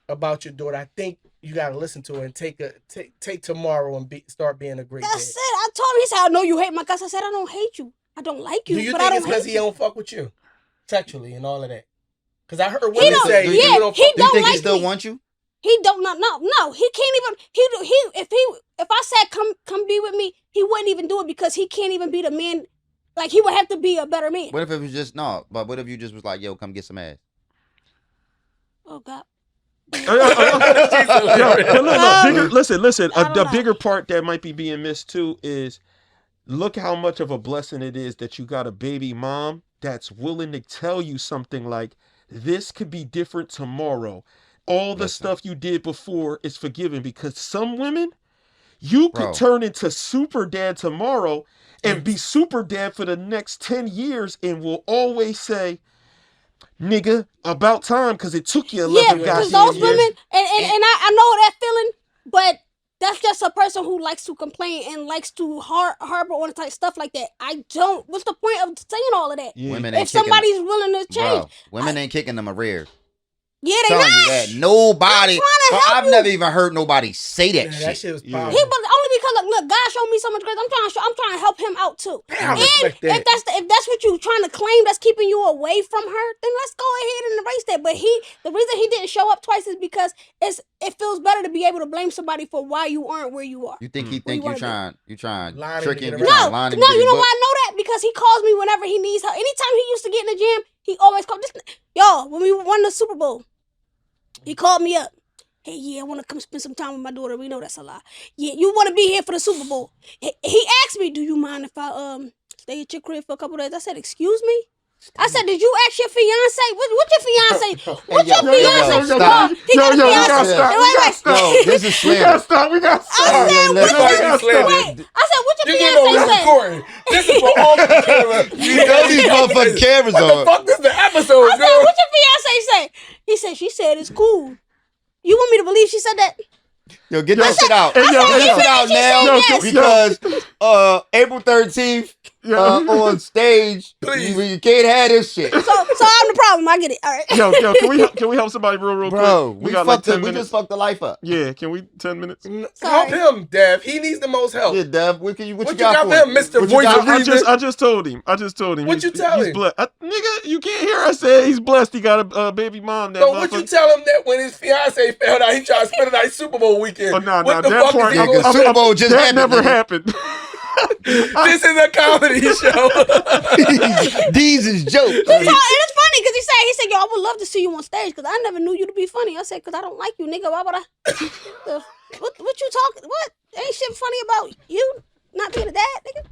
about your daughter, I think you gotta listen to her and take tomorrow and start being a great dad. That's it. I told him, he said, I know you hate my guys. I said, I don't hate you. I don't like you. Do you but think I don't it's because hate he you. don't fuck with you sexually and all of that? Because I heard women He don't- say, yeah, you don't he fuck Do you don't think like he still me. wants you? He don't no. He can't even. If I said come be with me, he wouldn't even do it because he can't even be the man. Like he would have to be a better man. What if it was just but what if you just was like, yo, come get some ass? Oh God. Listen. I don't The know. bigger part that might be being missed too is look how much of a blessing it is that you got a baby mom that's willing to tell you something like, this could be different tomorrow. All the stuff you did before is forgiven, because some women, you could turn into super dad tomorrow and be super dad for the next 10 years and will always say, nigga, about time, because it took you 11 because goddamn those years. women, and I know that feeling, but that's just a person who likes to complain and likes to harbor on type stuff like that. I don't. What's the point of saying all of that? Yeah. Women ain't If somebody's willing to change, Bro, women ain't kicking them a rear. yeah, they Telling not. you that nobody. I'm trying to help I've you. never even heard nobody say that Man, shit. that shit was powerful. He, but only look, God showed me so much grace. I'm trying to help him out too. I And respect that. if that's what you trying to claim that's keeping you away from her, then let's go ahead and erase that. But the reason he didn't show up twice is because it feels better to be able to blame somebody for why you aren't where you are. You think he think you trying Lying trick to him? get You around. trying lying him No, to get you his know book? why I know that? Because he calls me whenever he needs help. Anytime he used to get in the gym, he always called. Yo, when we won the Super Bowl, he called me up. Hey, yeah, I want to come spend some time with my daughter. We know that's a lie. Yeah, you want to be here for the Super Bowl. He asked me, do you mind if I stay at your crib for a couple days? I said, excuse me? I said, did you ask your fiance? What's your fiance? What's your fiance? stop. He got a we fiance. gotta stop. Wait, We gotta wait. stop. Yo, this is slander. We gotta stop. I said, let's what go. your Slander. Wait, I said, what You your get on fiance this say? recording. This is for all the cameras. You know these motherfucking cameras What the on. fuck is the episode, I said, girl? what your fiance say? He said, she said it's cool. You want me to believe she said that? Yo, get that shit out. Hey, yo, Get yo, that shit out she now said yes. because April 13th on stage, Please. you can't have this shit. So I'm the problem. I get it. All right. Yo, can we help somebody real Bro, quick? we got fucked like 10 up. We minutes. just fucked the life up. Yeah, can we 10 minutes? Help him, Dev. He needs the most help. Yeah, Dev, what you What you got got for for him, Mr. What you Voice got? of Reason? I just told him. What He's- you tell he's him? blessed. Nigga, you can't hear. I said he's blessed. He got a baby mom. That So what you tell him that when his fiance found out he tried to spend a nice Super Bowl weekend? Oh, no, what the that fuck part. is he Nigga, gonna Super say? Bowl just that happened. never nigga. happened. This is a comedy show. These is jokes. And it's funny because he said, yo, I would love to see you on stage because I never knew you to be funny. I said, because I don't like you, nigga. Why would I? What you talking? What? Ain't shit funny about you not being a dad, nigga?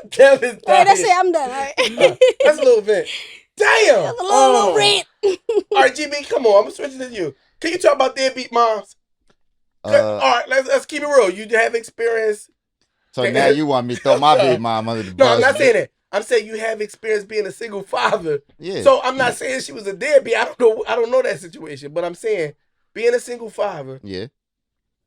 Dev is All right, that's dying. it. I'm done. All right. That's a little bit. Damn. That's a little rant. All right, GB, come on. I'm switching to you. Can you talk about deadbeat moms? All right, let's keep it real. You have experience. So now you want me to throw my big mom under the bus? No, I'm not saying that. I'm saying you have experience being a single father. Yeah. So I'm not saying she was a deadbeat. I don't know that situation, but I'm saying being a single father. Yeah.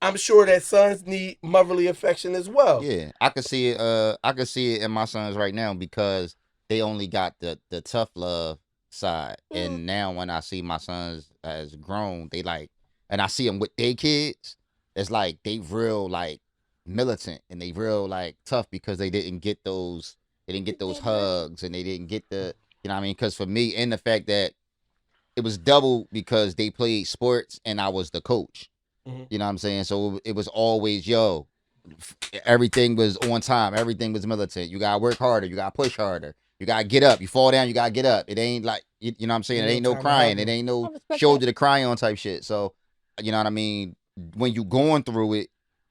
I'm sure that sons need motherly affection as well. Yeah, I can see it. I can see it in my sons right now because they only got the tough love side, and now when I see my sons as grown, they like, and I see them with their kids, it's like they real like militant and they real like tough because they didn't get those hugs and they didn't get the, you know what I mean? Because for me, and the fact that it was double because they played sports and I was the coach. You know what I'm saying? So it was always, everything was on time. Everything was militant. You got to work harder. You got to push harder. You got to get up. You fall down, you got to get up. It ain't like, you know what I'm saying? It ain't no crying. It ain't no shoulder to cry on type shit. So, you know what I mean? When you going through it,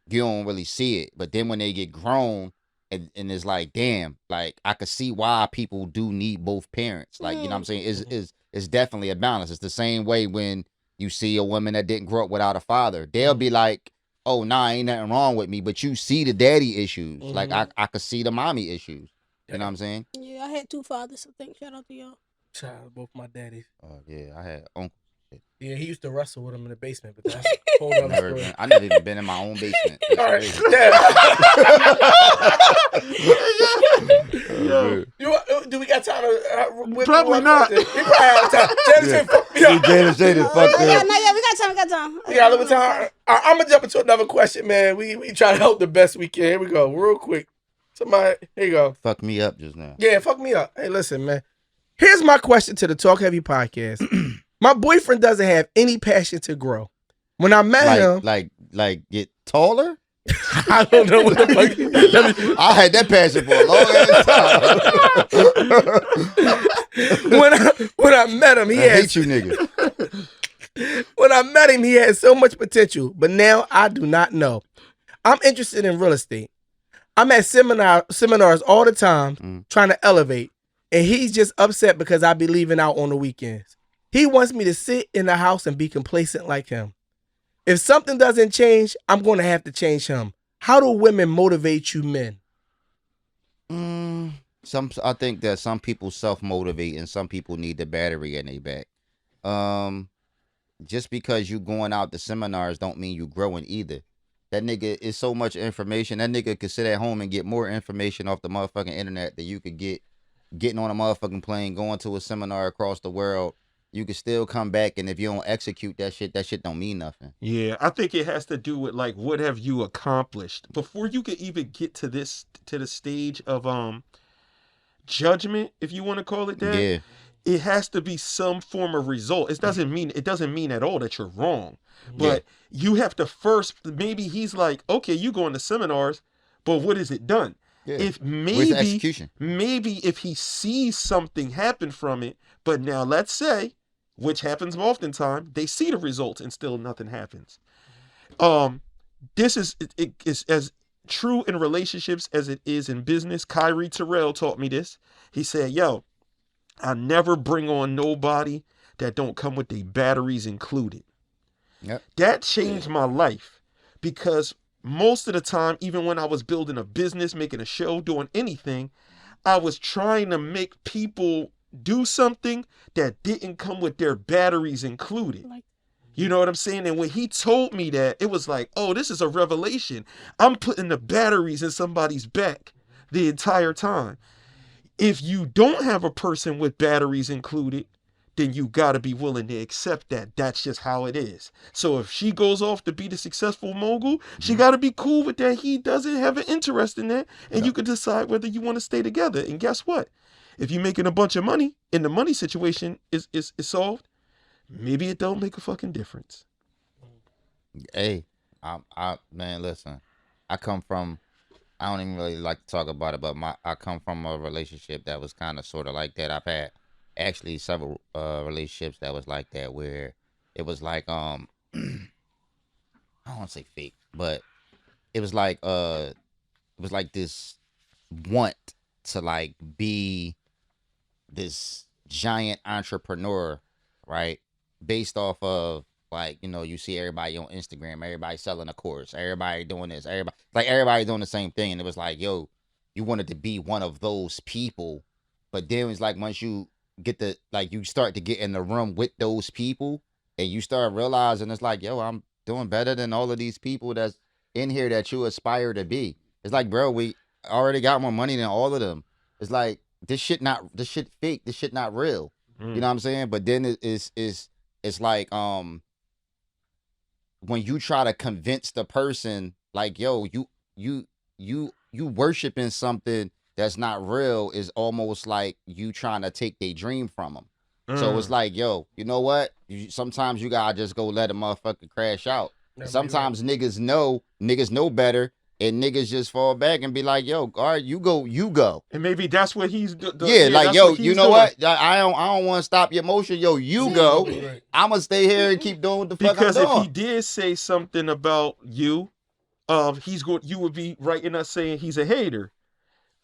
you don't really see it. But then when they get grown and it's like, damn, like I could see why people do need both parents. Like, you know what I'm saying? It's definitely a balance. It's the same way when you see a woman that didn't grow up without a father. They'll be like, oh, nah, ain't nothing wrong with me. But you see the daddy issues. Like, I could see the mommy issues. You know what I'm saying? Yeah, I had two fathers, I think. Shout out to y'all. Shout out to both my daddies. Oh, yeah, I had uncle. Yeah, he used to wrestle with him in the basement, but that's a whole other story. I never even been in my own basement. All right. Do we got time to Probably not. We probably have time. Jada fucked me up. Jada fucked Yeah, up. we got time. We got a little time. I'm gonna jump into another question, man. We try to help the best we can. Here we go, real quick. Somebody, here you go. Fuck me up just now. Yeah, fuck me up. Hey, listen, man. Here's my question to the Talk Heavy podcast. My boyfriend doesn't have any passion to grow. When I met him, like get taller. I don't know what the fuck. I had that passion for a long ass time. When I met him, I hate you niggas. When I met him, he had so much potential, but now I do not know. I'm interested in real estate. I'm at seminars all the time trying to elevate, and he's just upset because I be leaving out on the weekends. He wants me to sit in the house and be complacent like him. If something doesn't change, I'm going to have to change him. How do women motivate you men? I think that some people self-motivate and some people need the battery in their back. Just because you going out to seminars don't mean you growing either. That nigga is so much information. That nigga could sit at home and get more information off the motherfucking internet than you could getting on a motherfucking plane, going to a seminar across the world. you can still come back, and if you don't execute that shit don't mean nothing. Yeah, I think it has to do with like what have you accomplished before you could even get to the stage of judgment, if you want to call it that. Yeah. It has to be some form of result. It doesn't mean at all that you're wrong, but you have to first. Maybe he's like, okay, you going to seminars, but what is it done? Yeah. If Where's the execution? maybe if he sees something happen from it, but now let's say, which happens oftentimes, they see the results and still nothing happens. This is it is as true in relationships as it is in business. Kyrie Terrell taught me this. He said, "Yo, I never bring on nobody that don't come with their batteries included." Yep. That changed my life because most of the time, even when I was building a business, making a show, doing anything, I was trying to make people do something that didn't come with their batteries included. You know what I'm saying? And when he told me that, it was like, oh, this is a revelation. I'm putting the batteries in somebody's back the entire time. If you don't have a person with batteries included, then you got to be willing to accept that. That's just how it is. So if she goes off to be the successful mogul, she got to be cool with that. He doesn't have an interest in that. And you can decide whether you want to stay together. And guess what? If you're making a bunch of money and the money situation is solved, maybe it don't make a fucking difference. Hey, man, listen. I don't even really like to talk about it, but I come from a relationship that was kind of sort of like that. I've had actually several relationships that was like that, where it was like I don't want to say fake, but it was like this want to like be this giant entrepreneur, right? Based off of, like, you know, you see everybody on Instagram, everybody selling a course, everybody doing this, everybody doing the same thing. And it was like, yo, you wanted to be one of those people. But then it's like, once you get you start to get in the room with those people and you start realizing it's like, yo, I'm doing better than all of these people that's in here that you aspire to be. It's like, bro, we already got more money than all of them. It's like, this shit fake, this shit not real. You know what I'm saying? But then it's like, when you try to convince the person, like, yo, you worshiping something that's not real, is almost like you trying to take their dream from them. So it's like, yo, you know what? Sometimes you gotta just go let a motherfucker crash out. Sometimes niggas know better, and niggas just fall back and be like, yo, all right, you go. And maybe that's what he's doing. Yeah, like, yo, you know what? I don't want to stop your motion. Yo, you go. I'm going to stay here and keep doing what the fuck I'm doing. Because if he did say something about you, you would be right in us saying he's a hater.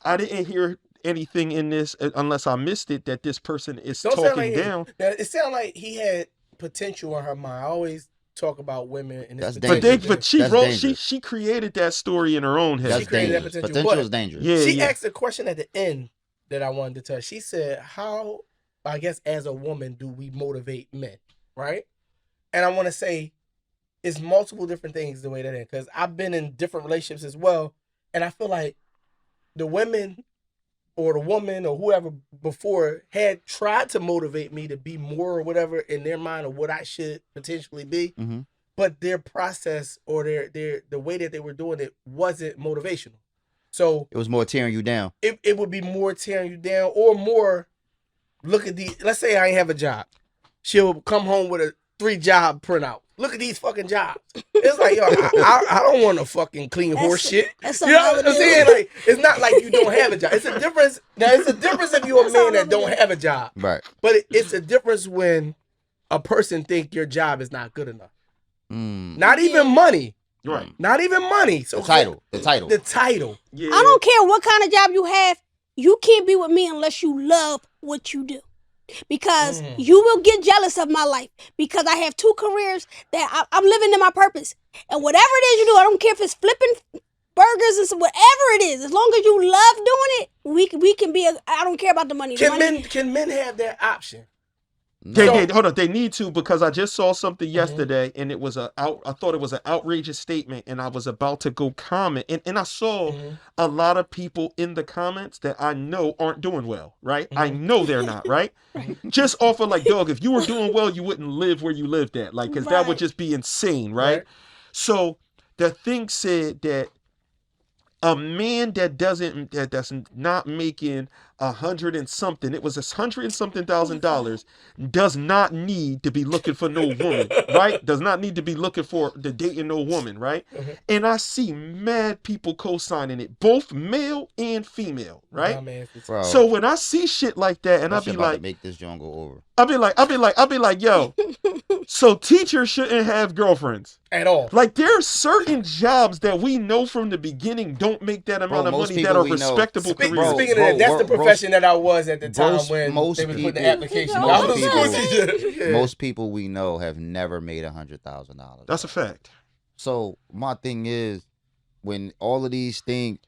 I didn't hear anything in this, unless I missed it, that this person is talking down. It sounded like he had potential in her mind. I always talk about women in this. But she created that story in her own head. That's dangerous. Potential is dangerous. Yeah, she asked a question at the end that I wanted to touch. She said, how, I guess, as a woman, do we motivate men, right? And I want to say it's multiple different things the way that is, because I've been in different relationships as well, and I feel like the women or the woman or whoever before had tried to motivate me to be more or whatever in their mind of what I should potentially be, but their process or the way that they were doing it wasn't motivational. So it was more tearing you down. It would be more tearing you down, or more, look at let's say I ain't have a job. She'll come home with a 3-job printout. Look at these fucking jobs. It's like, yo, I don't want to fucking clean horse shit. You know what I'm saying? Like, it's not like you don't have a job. It's a difference. Now, it's a difference if you're a man that don't have a job. Right. But it's a difference when a person think your job is not good enough. Not even money. Right. Not even money. So the title. Yeah. I don't care what kind of job you have. You can't be with me unless you love what you do. Because you will get jealous of my life, because I have 2 careers that I'm living in my purpose. And whatever it is you do, I don't care if it's flipping burgers and whatever it is, as long as you love doing it, we can be I don't care about the money. Can men have that option? Hold on. They need to, because I just saw something yesterday, and it was I thought it was an outrageous statement, and I was about to go comment, and I saw a lot of people in the comments that I know aren't doing well, right? I know they're not, right? Just off of like, dog, if you were doing well, you wouldn't live where you lived at, like, because that would just be insane, right? So the thing said that a man that's not making $100 and something, it was $100 and something $1,000, does not need to be looking for no woman, right? Does not need to be looking for the dating no woman, right? And I see mad people co-signing it, both male and female, right? Bro, So when I see shit like that, and I I be about to like, make this joint go over. I'll be like, yo, so teachers shouldn't have girlfriends at all. Like, there are certain jobs that we know from the beginning don't make that amount of money that are respectable careers. Speaking of that, that's the profession that I was at the time when they was putting the application. I was a school teacher. Most people we know have never made $100,000. That's a fact. So my thing is, when all of these things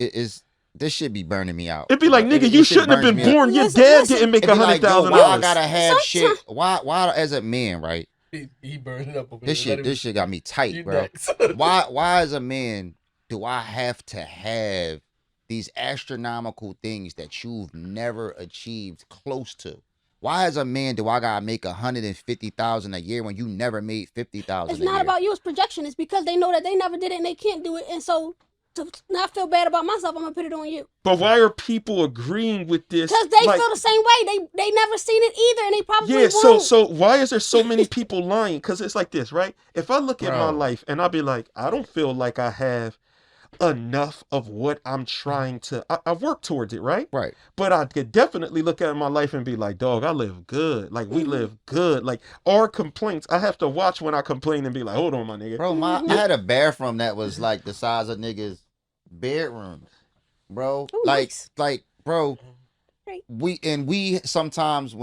this should be burning me out. It'd be like, nigga, you shouldn't have been born. Your dad didn't make $100,000. Why I gotta have shit? Why as a man, right? He burned it up. This shit got me tight, bro. Why as a man do I have to have these astronomical things that you've never achieved close to? Why as a man do I gotta make $150,000 a year when you never made $50,000? It's not about you. It's projection. It's because they know that they never did it and they can't do it, and so to not feel bad about myself, I'm gonna put it on you. But why are people agreeing with this? Because they feel the same way. They never seen it either, and they probably won't. So why is there so many people lying? Because it's like this, right? If I look at my life and I'll be like, I don't feel like I have enough of what I'm trying to. I work towards it, right? Right. But I could definitely look at my life and be like, dog, I live good. Like, we live good. Like, our complaints, I have to watch when I complain and be like, hold on, my nigga. Bro, I had a bathroom that was like the size of niggas' bedrooms, bro. Ooh, like, nice. Bro. Right. We sometimes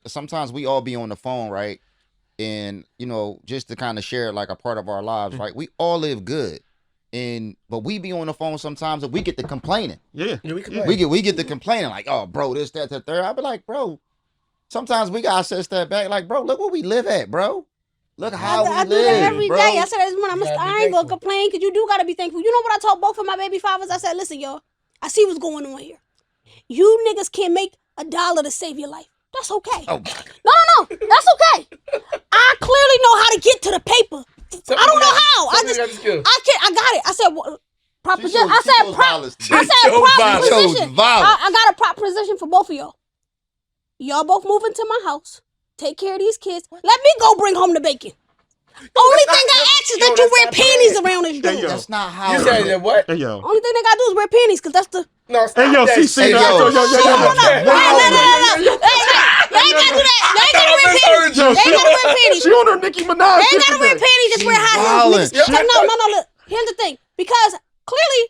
sometimes we all be on the phone, right? And just to kind of share like a part of our lives, right? We all live good. But we be on the phone sometimes and we get to complaining. Yeah, we get to complaining like, oh, bro, this, that, the third. I be like, bro, sometimes we gotta set that back. Like, bro, look where we live at, bro. Look how we live. I do that every bro. day. I said this morning, I ain't gonna complain because you do gotta be thankful. You know what I told both of my baby fathers? I said, listen, y'all, I see what's going on here. You niggas can't make $1 to save your life. That's okay. Oh. No, that's okay. I clearly know how to get to the paper. I don't know how. I got it. I said, proposition. I said prop position. I got a prop position for both of y'all. Y'all both move into my house. Take care of these kids. Let me go bring home the bacon. Only thing I ask is that you wear panties around this door. That's not how. You said that what? Hey, yo. Only thing they gotta do is wear panties, cause that's the. No, hey, yo, CC. Hey, yo. No. They ain't gotta do that. They ain't gotta wear panties. They ain't gotta wear panties. She on her Nicki Minaj. They ain't gotta wear panties. Just wear high heels. No. Look, here's the thing. Because clearly,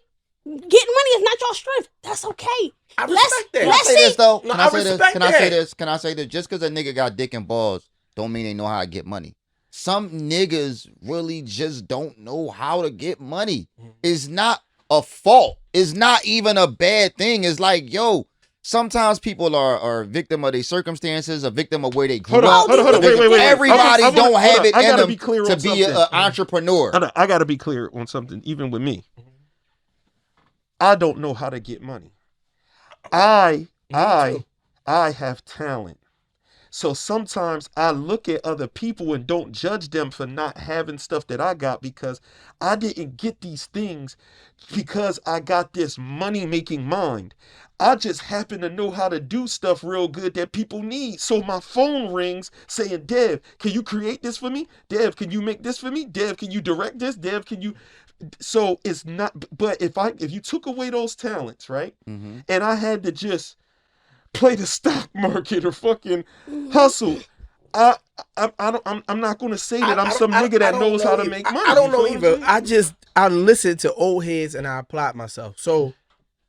getting money is not your strength. That's okay. I respect that. Can I say this though? No, Can I say this? Just because a nigga got dick and balls, don't mean they know how to get money. Some niggas really just don't know how to get money. It's not a fault. It's not even a bad thing. It's like, yo, sometimes people are a victim of their circumstances, a victim of where they grew up. Hold on. Wait. Everybody don't have it in them to be an entrepreneur. I gotta be clear on something, even with me. I don't know how to get money. I have talent. So sometimes I look at other people and don't judge them for not having stuff that I got, because I didn't get these things because I got this money-making mind. I just happen to know how to do stuff real good that people need. So my phone rings saying, Dev, can you create this for me? Dev, can you make this for me? Dev, can you direct this? Dev, can you... So it's not... But if you took away those talents, right? Mm-hmm. And I had to just play the stock market or fucking hustle, I'm not gonna say that I'm some nigga that knows how to make money. I don't know either. I listen to old heads and I applied myself. So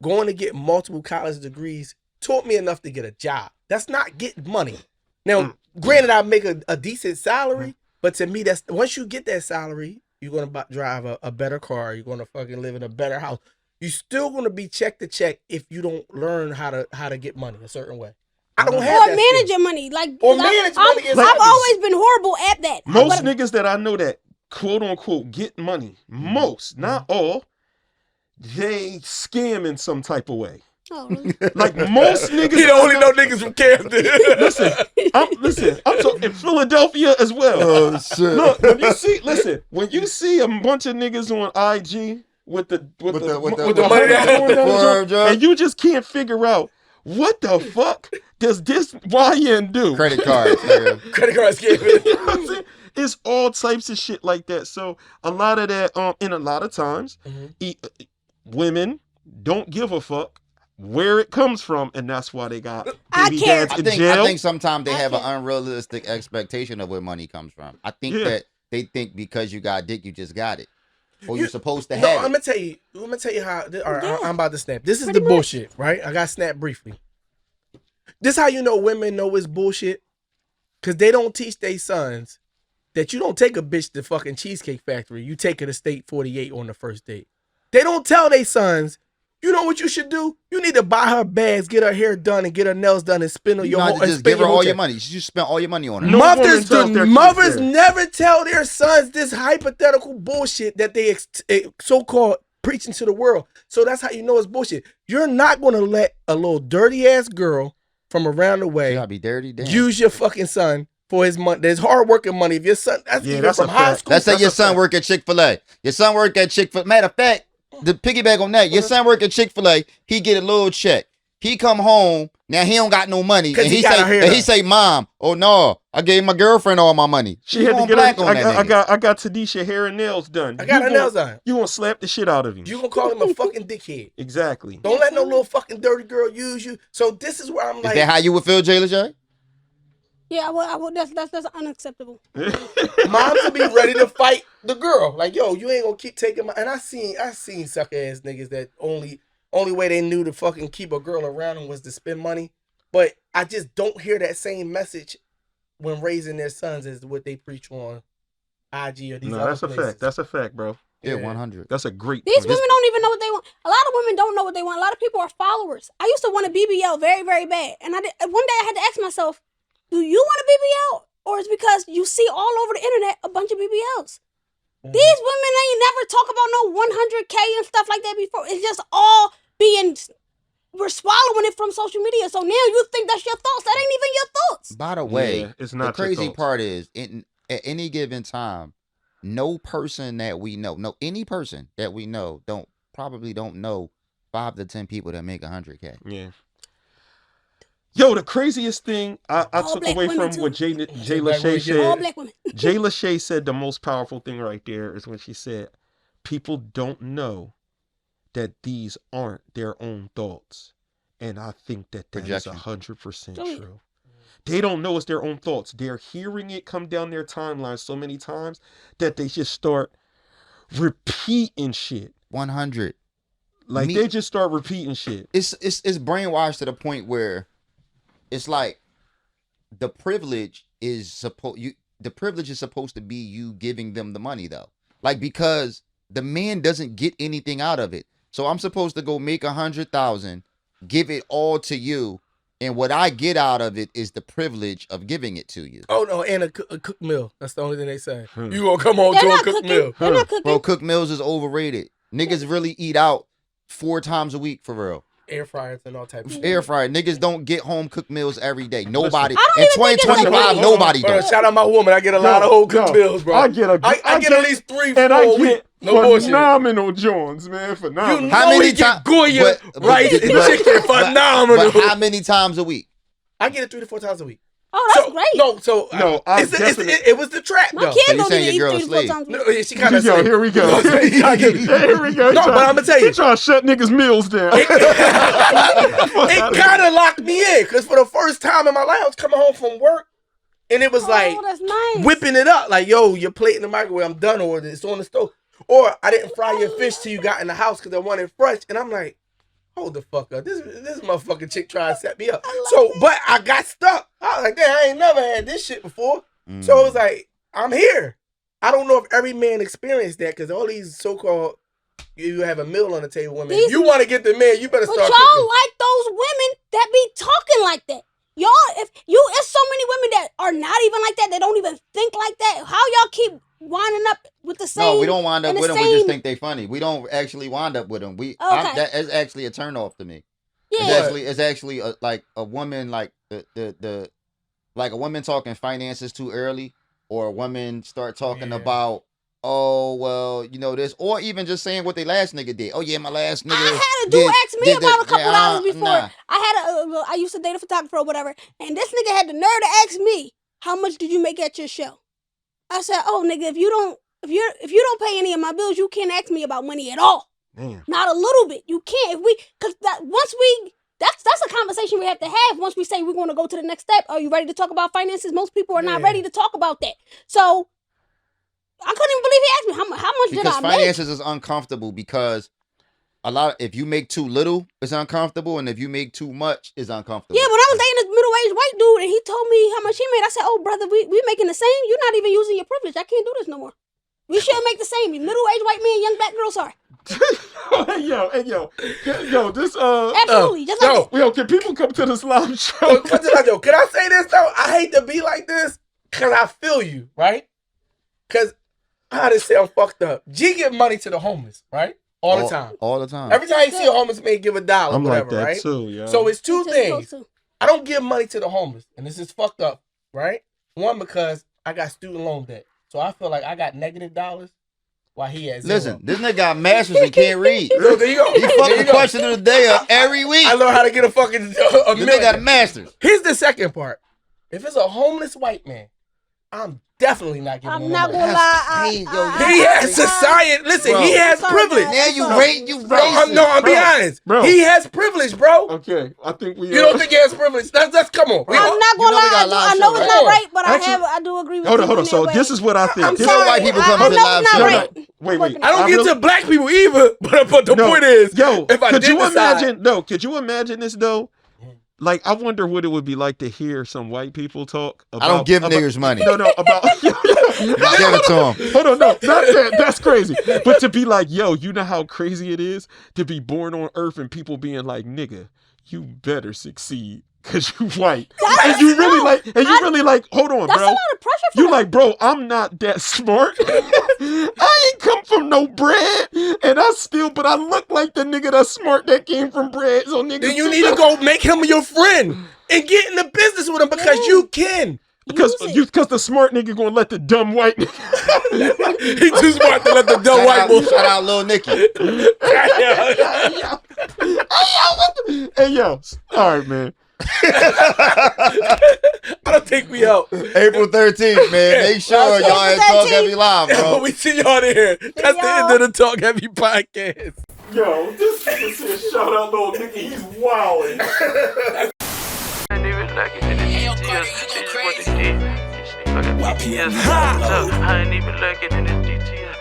going to get multiple college degrees taught me enough to get a job. That's not getting money. Now, granted, I make a decent salary, but to me, that's once you get that salary, you're gonna drive a better car. You're gonna fucking live in a better house. You're still gonna be check to check if you don't learn how to get money a certain way. I don't have or that managing skill. money. Like, Or manage money is I've heavy. always been horrible at that. Most But- niggas that I know that quote unquote get money, most, not all, they scam in some type of way. Oh, really? Like most niggas. You don't only know niggas from Camden. listen, I'm talking in Philadelphia as well. Oh shit. Look, when you see a bunch of niggas on IG with the money that- forearm job. and you just can't figure out what the fuck does this YN do? Credit cards, nigga. Credit cards gave You know it. what I'm saying? It's all types of shit like that. So a lot of that, and a lot of times, women don't give a fuck where it comes from, and that's why they got I baby care. dads I in jail. think sometimes they have an can't. unrealistic expectation of where money comes from. I think Yeah. that they think because you got dick, you just got it, or you're supposed to No, have I'm it. gonna tell you how. All right, Yeah. I'm about to snap. This is Pretty the much. bullshit, right? I got snapped briefly. This how you know women know it's bullshit, because they don't teach their sons that you don't take a bitch to fucking Cheesecake Factory. You take her to State 48 on the first date. They don't tell their sons. You know what you should do? You need to buy her bags, get her hair done, and get her nails done, and spend You your not whole. to and just spend give her your whole all your check. money. You spent all your money on her. No woman tells their kids Mothers that. never tell their sons this hypothetical bullshit that they so-called preaching to the world. So that's how you know it's bullshit. You're not going to let a little dirty ass girl from around the You way gotta be dirty. Damn. use your fucking son for his money. There's hard working money. If your son, that's Yeah, even that's from a high fact. school. Let's say That's your a son fact. work at Chick-fil-A. Your son work at Chick-fil-A. Matter of fact, the piggyback on that, your son work at Chick-fil-A. He get a little check. He come home. Now he don't got no money. 'Cause And he he got her hair say, done. Mom, oh no, I gave my girlfriend all my money. She You had to going get black her, on that nigga. I got Tadisha hair and nails done. I got her nails done. You gonna slap the shit out of him. You gonna call him a fucking dickhead. Exactly. Don't let no little fucking dirty girl use you. So this is where I'm Is like, that how you would feel, JAILA J? Yeah, I would. That's unacceptable. moms will be ready to fight the girl. Like, yo, you ain't gonna keep taking my. And I seen sucker ass niggas that only way they knew to fucking keep a girl around them was to spend money. But I just don't hear that same message when raising their sons as what they preach on IG or these No, other that's a places. fact. That's a fact, bro. Yeah, Yeah. 100. That's a great These point. women don't even know what they want. A lot of women don't know what they want. A lot of people are followers. I used to want a BBL very, very bad. And one day I had to ask myself, do you want a BBL? Or is it because you see all over the internet a bunch of BBLs? Mhm. These women ain't never talk about no 100K and stuff like that before. It's just all we're swallowing it from social media. So now you think that's your thoughts. That ain't even your thoughts. By the way, Yeah, it's the not your crazy thoughts. part is, at any given time, no person that we know, any person that we know, probably don't know 5 to 10 people that make 100K. Yeah. Yo, the craziest thing I All took black away women from what too. Jayla Shea All said. black women. Jayla Shea said the most powerful thing right there is when she said, people don't know that these aren't their own thoughts. And I think that is Projection. 100% Oh, yeah. true. They don't know it's their own thoughts. They're hearing it come down their timeline so many times that they just start repeating shit. 100. Like Me- they just start repeating shit. It's brainwashed to the point where it's like the privilege is supposed to be you giving them the money though. Like, because the man doesn't get anything out of it. So I'm supposed to go make 100,000, give it all to you, and what I get out of it is the privilege of giving it to you. Oh no, and a cook meal. That's the only thing they say. Hmm. You gonna come home They're to a not cook cooking. meal. They're not cooking. Bro, cook meals is overrated. Niggas really eat out 4 times a week for real. Air fryers and all types of Air fryer. Niggas don't get home cooked meals every day. Nobody. I don't In even think it's 2025, okay. nobody Bro, does. shout out my woman. I get a lot of whole cooked meals, bro. I get I get at least 3, 4 and I a week. get No bullshit. phenomenal Jones, man. You Phenomenal. How know many he get times? Goya rice and chicken phenomenal. But how many times a week? I get it 3 to 4 times a week. Oh, that's great. No, I definitely- it was the trap My though. kid So you don't saying even eat your girl 3 to 4 asleep? times a week. No, yeah, she kind of. Yo, here we go. Here we go. No, but I'ma tell you. He trying to shut niggas' meals down. It kind of locked me in because for the first time in my life, I was coming home from work, and it was like Oh, that's nice. whipping it up. Like, yo, your plate in the microwave, I'm done, or it's on the stove. Or I didn't fry your fish till you got in the house because I wanted it fresh. And I'm like, hold the fuck up. This motherfucking chick trying to set me up. So, but I got stuck. I was like, damn, I ain't never had this shit before. So it was like, I'm here. I don't know if every man experienced that because all these so-called, you have a meal on the table women. If you want to get the man, you better But start y'all cooking. like those women that be talking like that. Y'all, it's so many women that are not even like that. They don't even think like that. How y'all keep winding up with the same? No, we don't wind up with them. We just think they funny. We don't actually wind up with them. That is actually a turn off to me. Yeah. It's actually like a woman, like the like a woman talking finances too early, or a woman start talking about, oh well, you know this, or even just saying what they last nigga did. Oh yeah, my last nigga. I had a dude ask me about a couple dollars before. Nah. I used to date a photographer or whatever, and this nigga had the nerve to ask me, how much did you make at your show? I said, oh nigga, if you don't pay any of my bills, you can't ask me about money at all. Damn. Not a little bit. You can't. That's a conversation we have to have once we say we're going to go to the next step. Are you ready to talk about finances? Most people are not ready to talk about that. So I couldn't even believe he asked me how much did I make? Because finances is uncomfortable because if you make too little, it's uncomfortable, and if you make too much, it's uncomfortable. Yeah, when I was dating this middle-aged white dude and he told me how much he made, I said, oh brother, we making the same. You're not even using your privilege. I can't do this no more. We should make the same. You middle-aged white men, young black girls, sorry. yo, this absolutely, just like yo, can people come to this live show? Can I say this though? I hate to be like this because I feel you, right? Because how to sound fucked up. G give money to the homeless, right? All the time. All the time. Every time you see a homeless man give $1, I'm whatever, like that right? too, yeah. So it's two things. I don't give money to the homeless, and this is fucked up, right? One, because I got student loan debt. So I feel like I got negative dollars while he has zero. Listen, this nigga got masters and can't read. So there you go. He fucking question of the day every week. I learn how to get a fucking This nigga got a master's. Here's the second part. If it's a homeless white man, I'm definitely not giving him I'm not money. gonna lie. He has society. Listen, Bro. he has privilege. Now you rate. I'm being honest. Bro. He has privilege, bro. Okay, I think we. You don't think he has privilege? Let's come on. I'm not gonna lie. I know it's not right, but I do agree with you. Hold on. So this is what I think. I'm This sorry. white people come I to know live it's show. not right. Wait. I don't get to black people either, but the point is, if I could did you decide, imagine? No, could you imagine this though? Like, I wonder what it would be like to hear some white people talk about. I don't give niggers money. No, about. Give it to him. Hold on, no, not that. That's crazy. But to be like, yo, you know how crazy it is to be born on Earth and people being like, nigga, you better succeed. Cause you white, and you really like, hold on, that's bro. That's a lot of pressure for you like, bro, I'm not that smart. I ain't come from no bread, and but I look like the nigga that's smart that came from bread. So nigga, then you need to go make him your friend and get in the business with him because you can. Because the smart nigga gonna let the dumb white nigga. He too smart to let the dumb white boy. Shout out Lil Nicky. Hey yo, all right, man. I don't think we out. April 13th, man. Make sure y'all at Talk Heavy Live, bro. We see y'all there. That's the end of the Talk Heavy podcast. Yo, this nigga said shout out Lil Nicky. He's wildin'. I ain't even like it in the DTS. This is what it did. I ain't even like it in the DTS.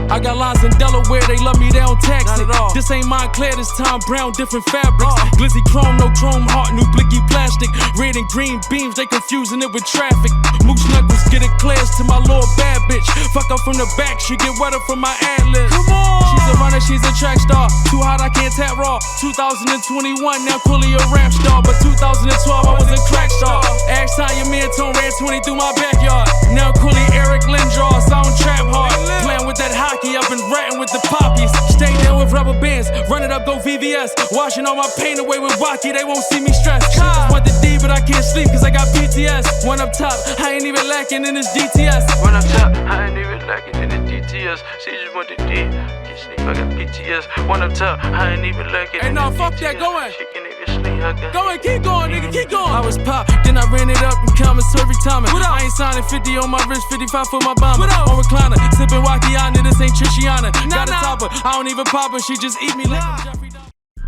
I got lines in Delaware, they love me, they don't tax it. This ain't Montclair, this Tom Brown, different fabrics. Glizzy chrome, no chrome heart, new blicky plastic. Red and green beams, they confusing it with traffic. Moose knuckles, get it clears to my little bad bitch. Fuck up from the back, she get wetter from my ad-libs. Come on! She's a runner, she's a track star. Too hot, I can't tap raw. 2021, now Quilly a rap star. But 2012, I was a crack star. Ask how your man Tone ran 20 through my backyard. Now Quilly, Eric Lindros, sound trap hard. Playing with that hockey, I've been ratting with the poppies. Stay down with rubber bands, run it up, go VVS. Washing all my pain away with Wacky, they won't see me stressed. She just want the D, but I can't sleep cause I got PTS. One up top, I ain't even lacking in this DTS. One up top, I ain't even lacking in the DTS. She just want the D. Get sleep, I got PTS. One up top, I ain't even lacking in the DTS. Hey, no, fuck that, go in. She can even sleep, I got. Go in, keep going, nigga, keep going. I was pop, then I ran it up in commissary timing. I ain't signing 50 on my wrist, 55 for my bomber. On recliner, sipping Wakiana, this ain't Trishiana. Got a topper, I don't even pop her, she just eat me like a Jeffrey.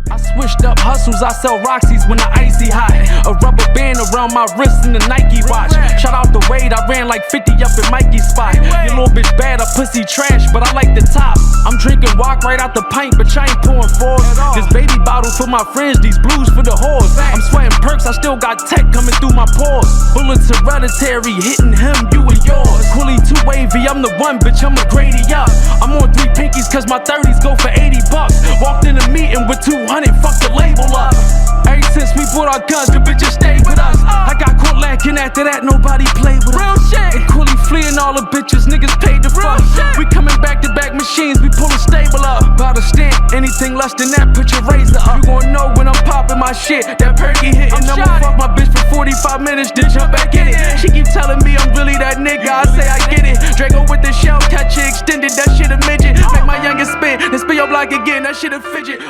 I switched up hustles, I sell Roxy's when the icy hot. A rubber band around my wrist and the Nike watch. Shout out the Wade, I ran like 50 up in Mikey's spot. Your little bitch bad, a pussy trash, but I like the top. I'm drinking walk right out the pint, but I ain't pouring fours. This baby bottle for my friends, these blues for the whores. I'm sweating perks, I still got tech coming through my pores. Bullets hereditary, hitting him, you and yours. Quilly too wavy, I'm the one, bitch, I'm a Grady up. I'm on 3 pinkies cause my 30s go for $80. Walked in a meeting with 200, fuck the label up. Every with our guns, the bitches stay with us. I got caught lacking, after that nobody played with us. Real shit. And Cooley fleeing all the bitches, niggas paid the fuck. We coming back to back machines, we pull a stable up. About to stamp, anything less than that, put your razor up. You gon' know when I'm popping my shit, that perky hitting. I'ma fuck my bitch for 45 minutes, then jump back in it. She keep telling me I'm really that nigga, I say I get it. Draco with the shell, catch it extended, that shit a midget. Make my youngest spin, then spin your block again, that shit a fidget.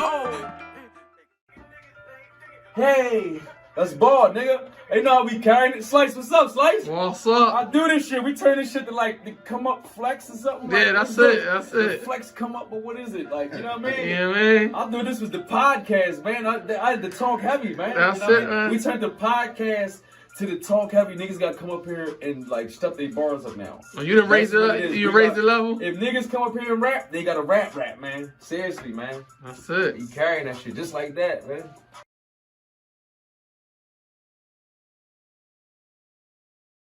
Hey, that's ball, nigga. They know how we carrying it. Slice, what's up, Slice? What's up? I do this shit. We turn this shit to like the come up flex or something. Yeah, like, that's it. That's the it. Flex come up, but what is it? Like, you know what I mean? Yeah, man. I knew this was the podcast, man. I had to talk heavy, man. That's you know it, man. We turned the podcast to the talk heavy. Niggas got to come up here and like step their bars up now. Oh, you done raised it up? You raised the level? If niggas come up here and rap, they got to rap, man. Seriously, man. That's it. You carrying that shit just like that, man.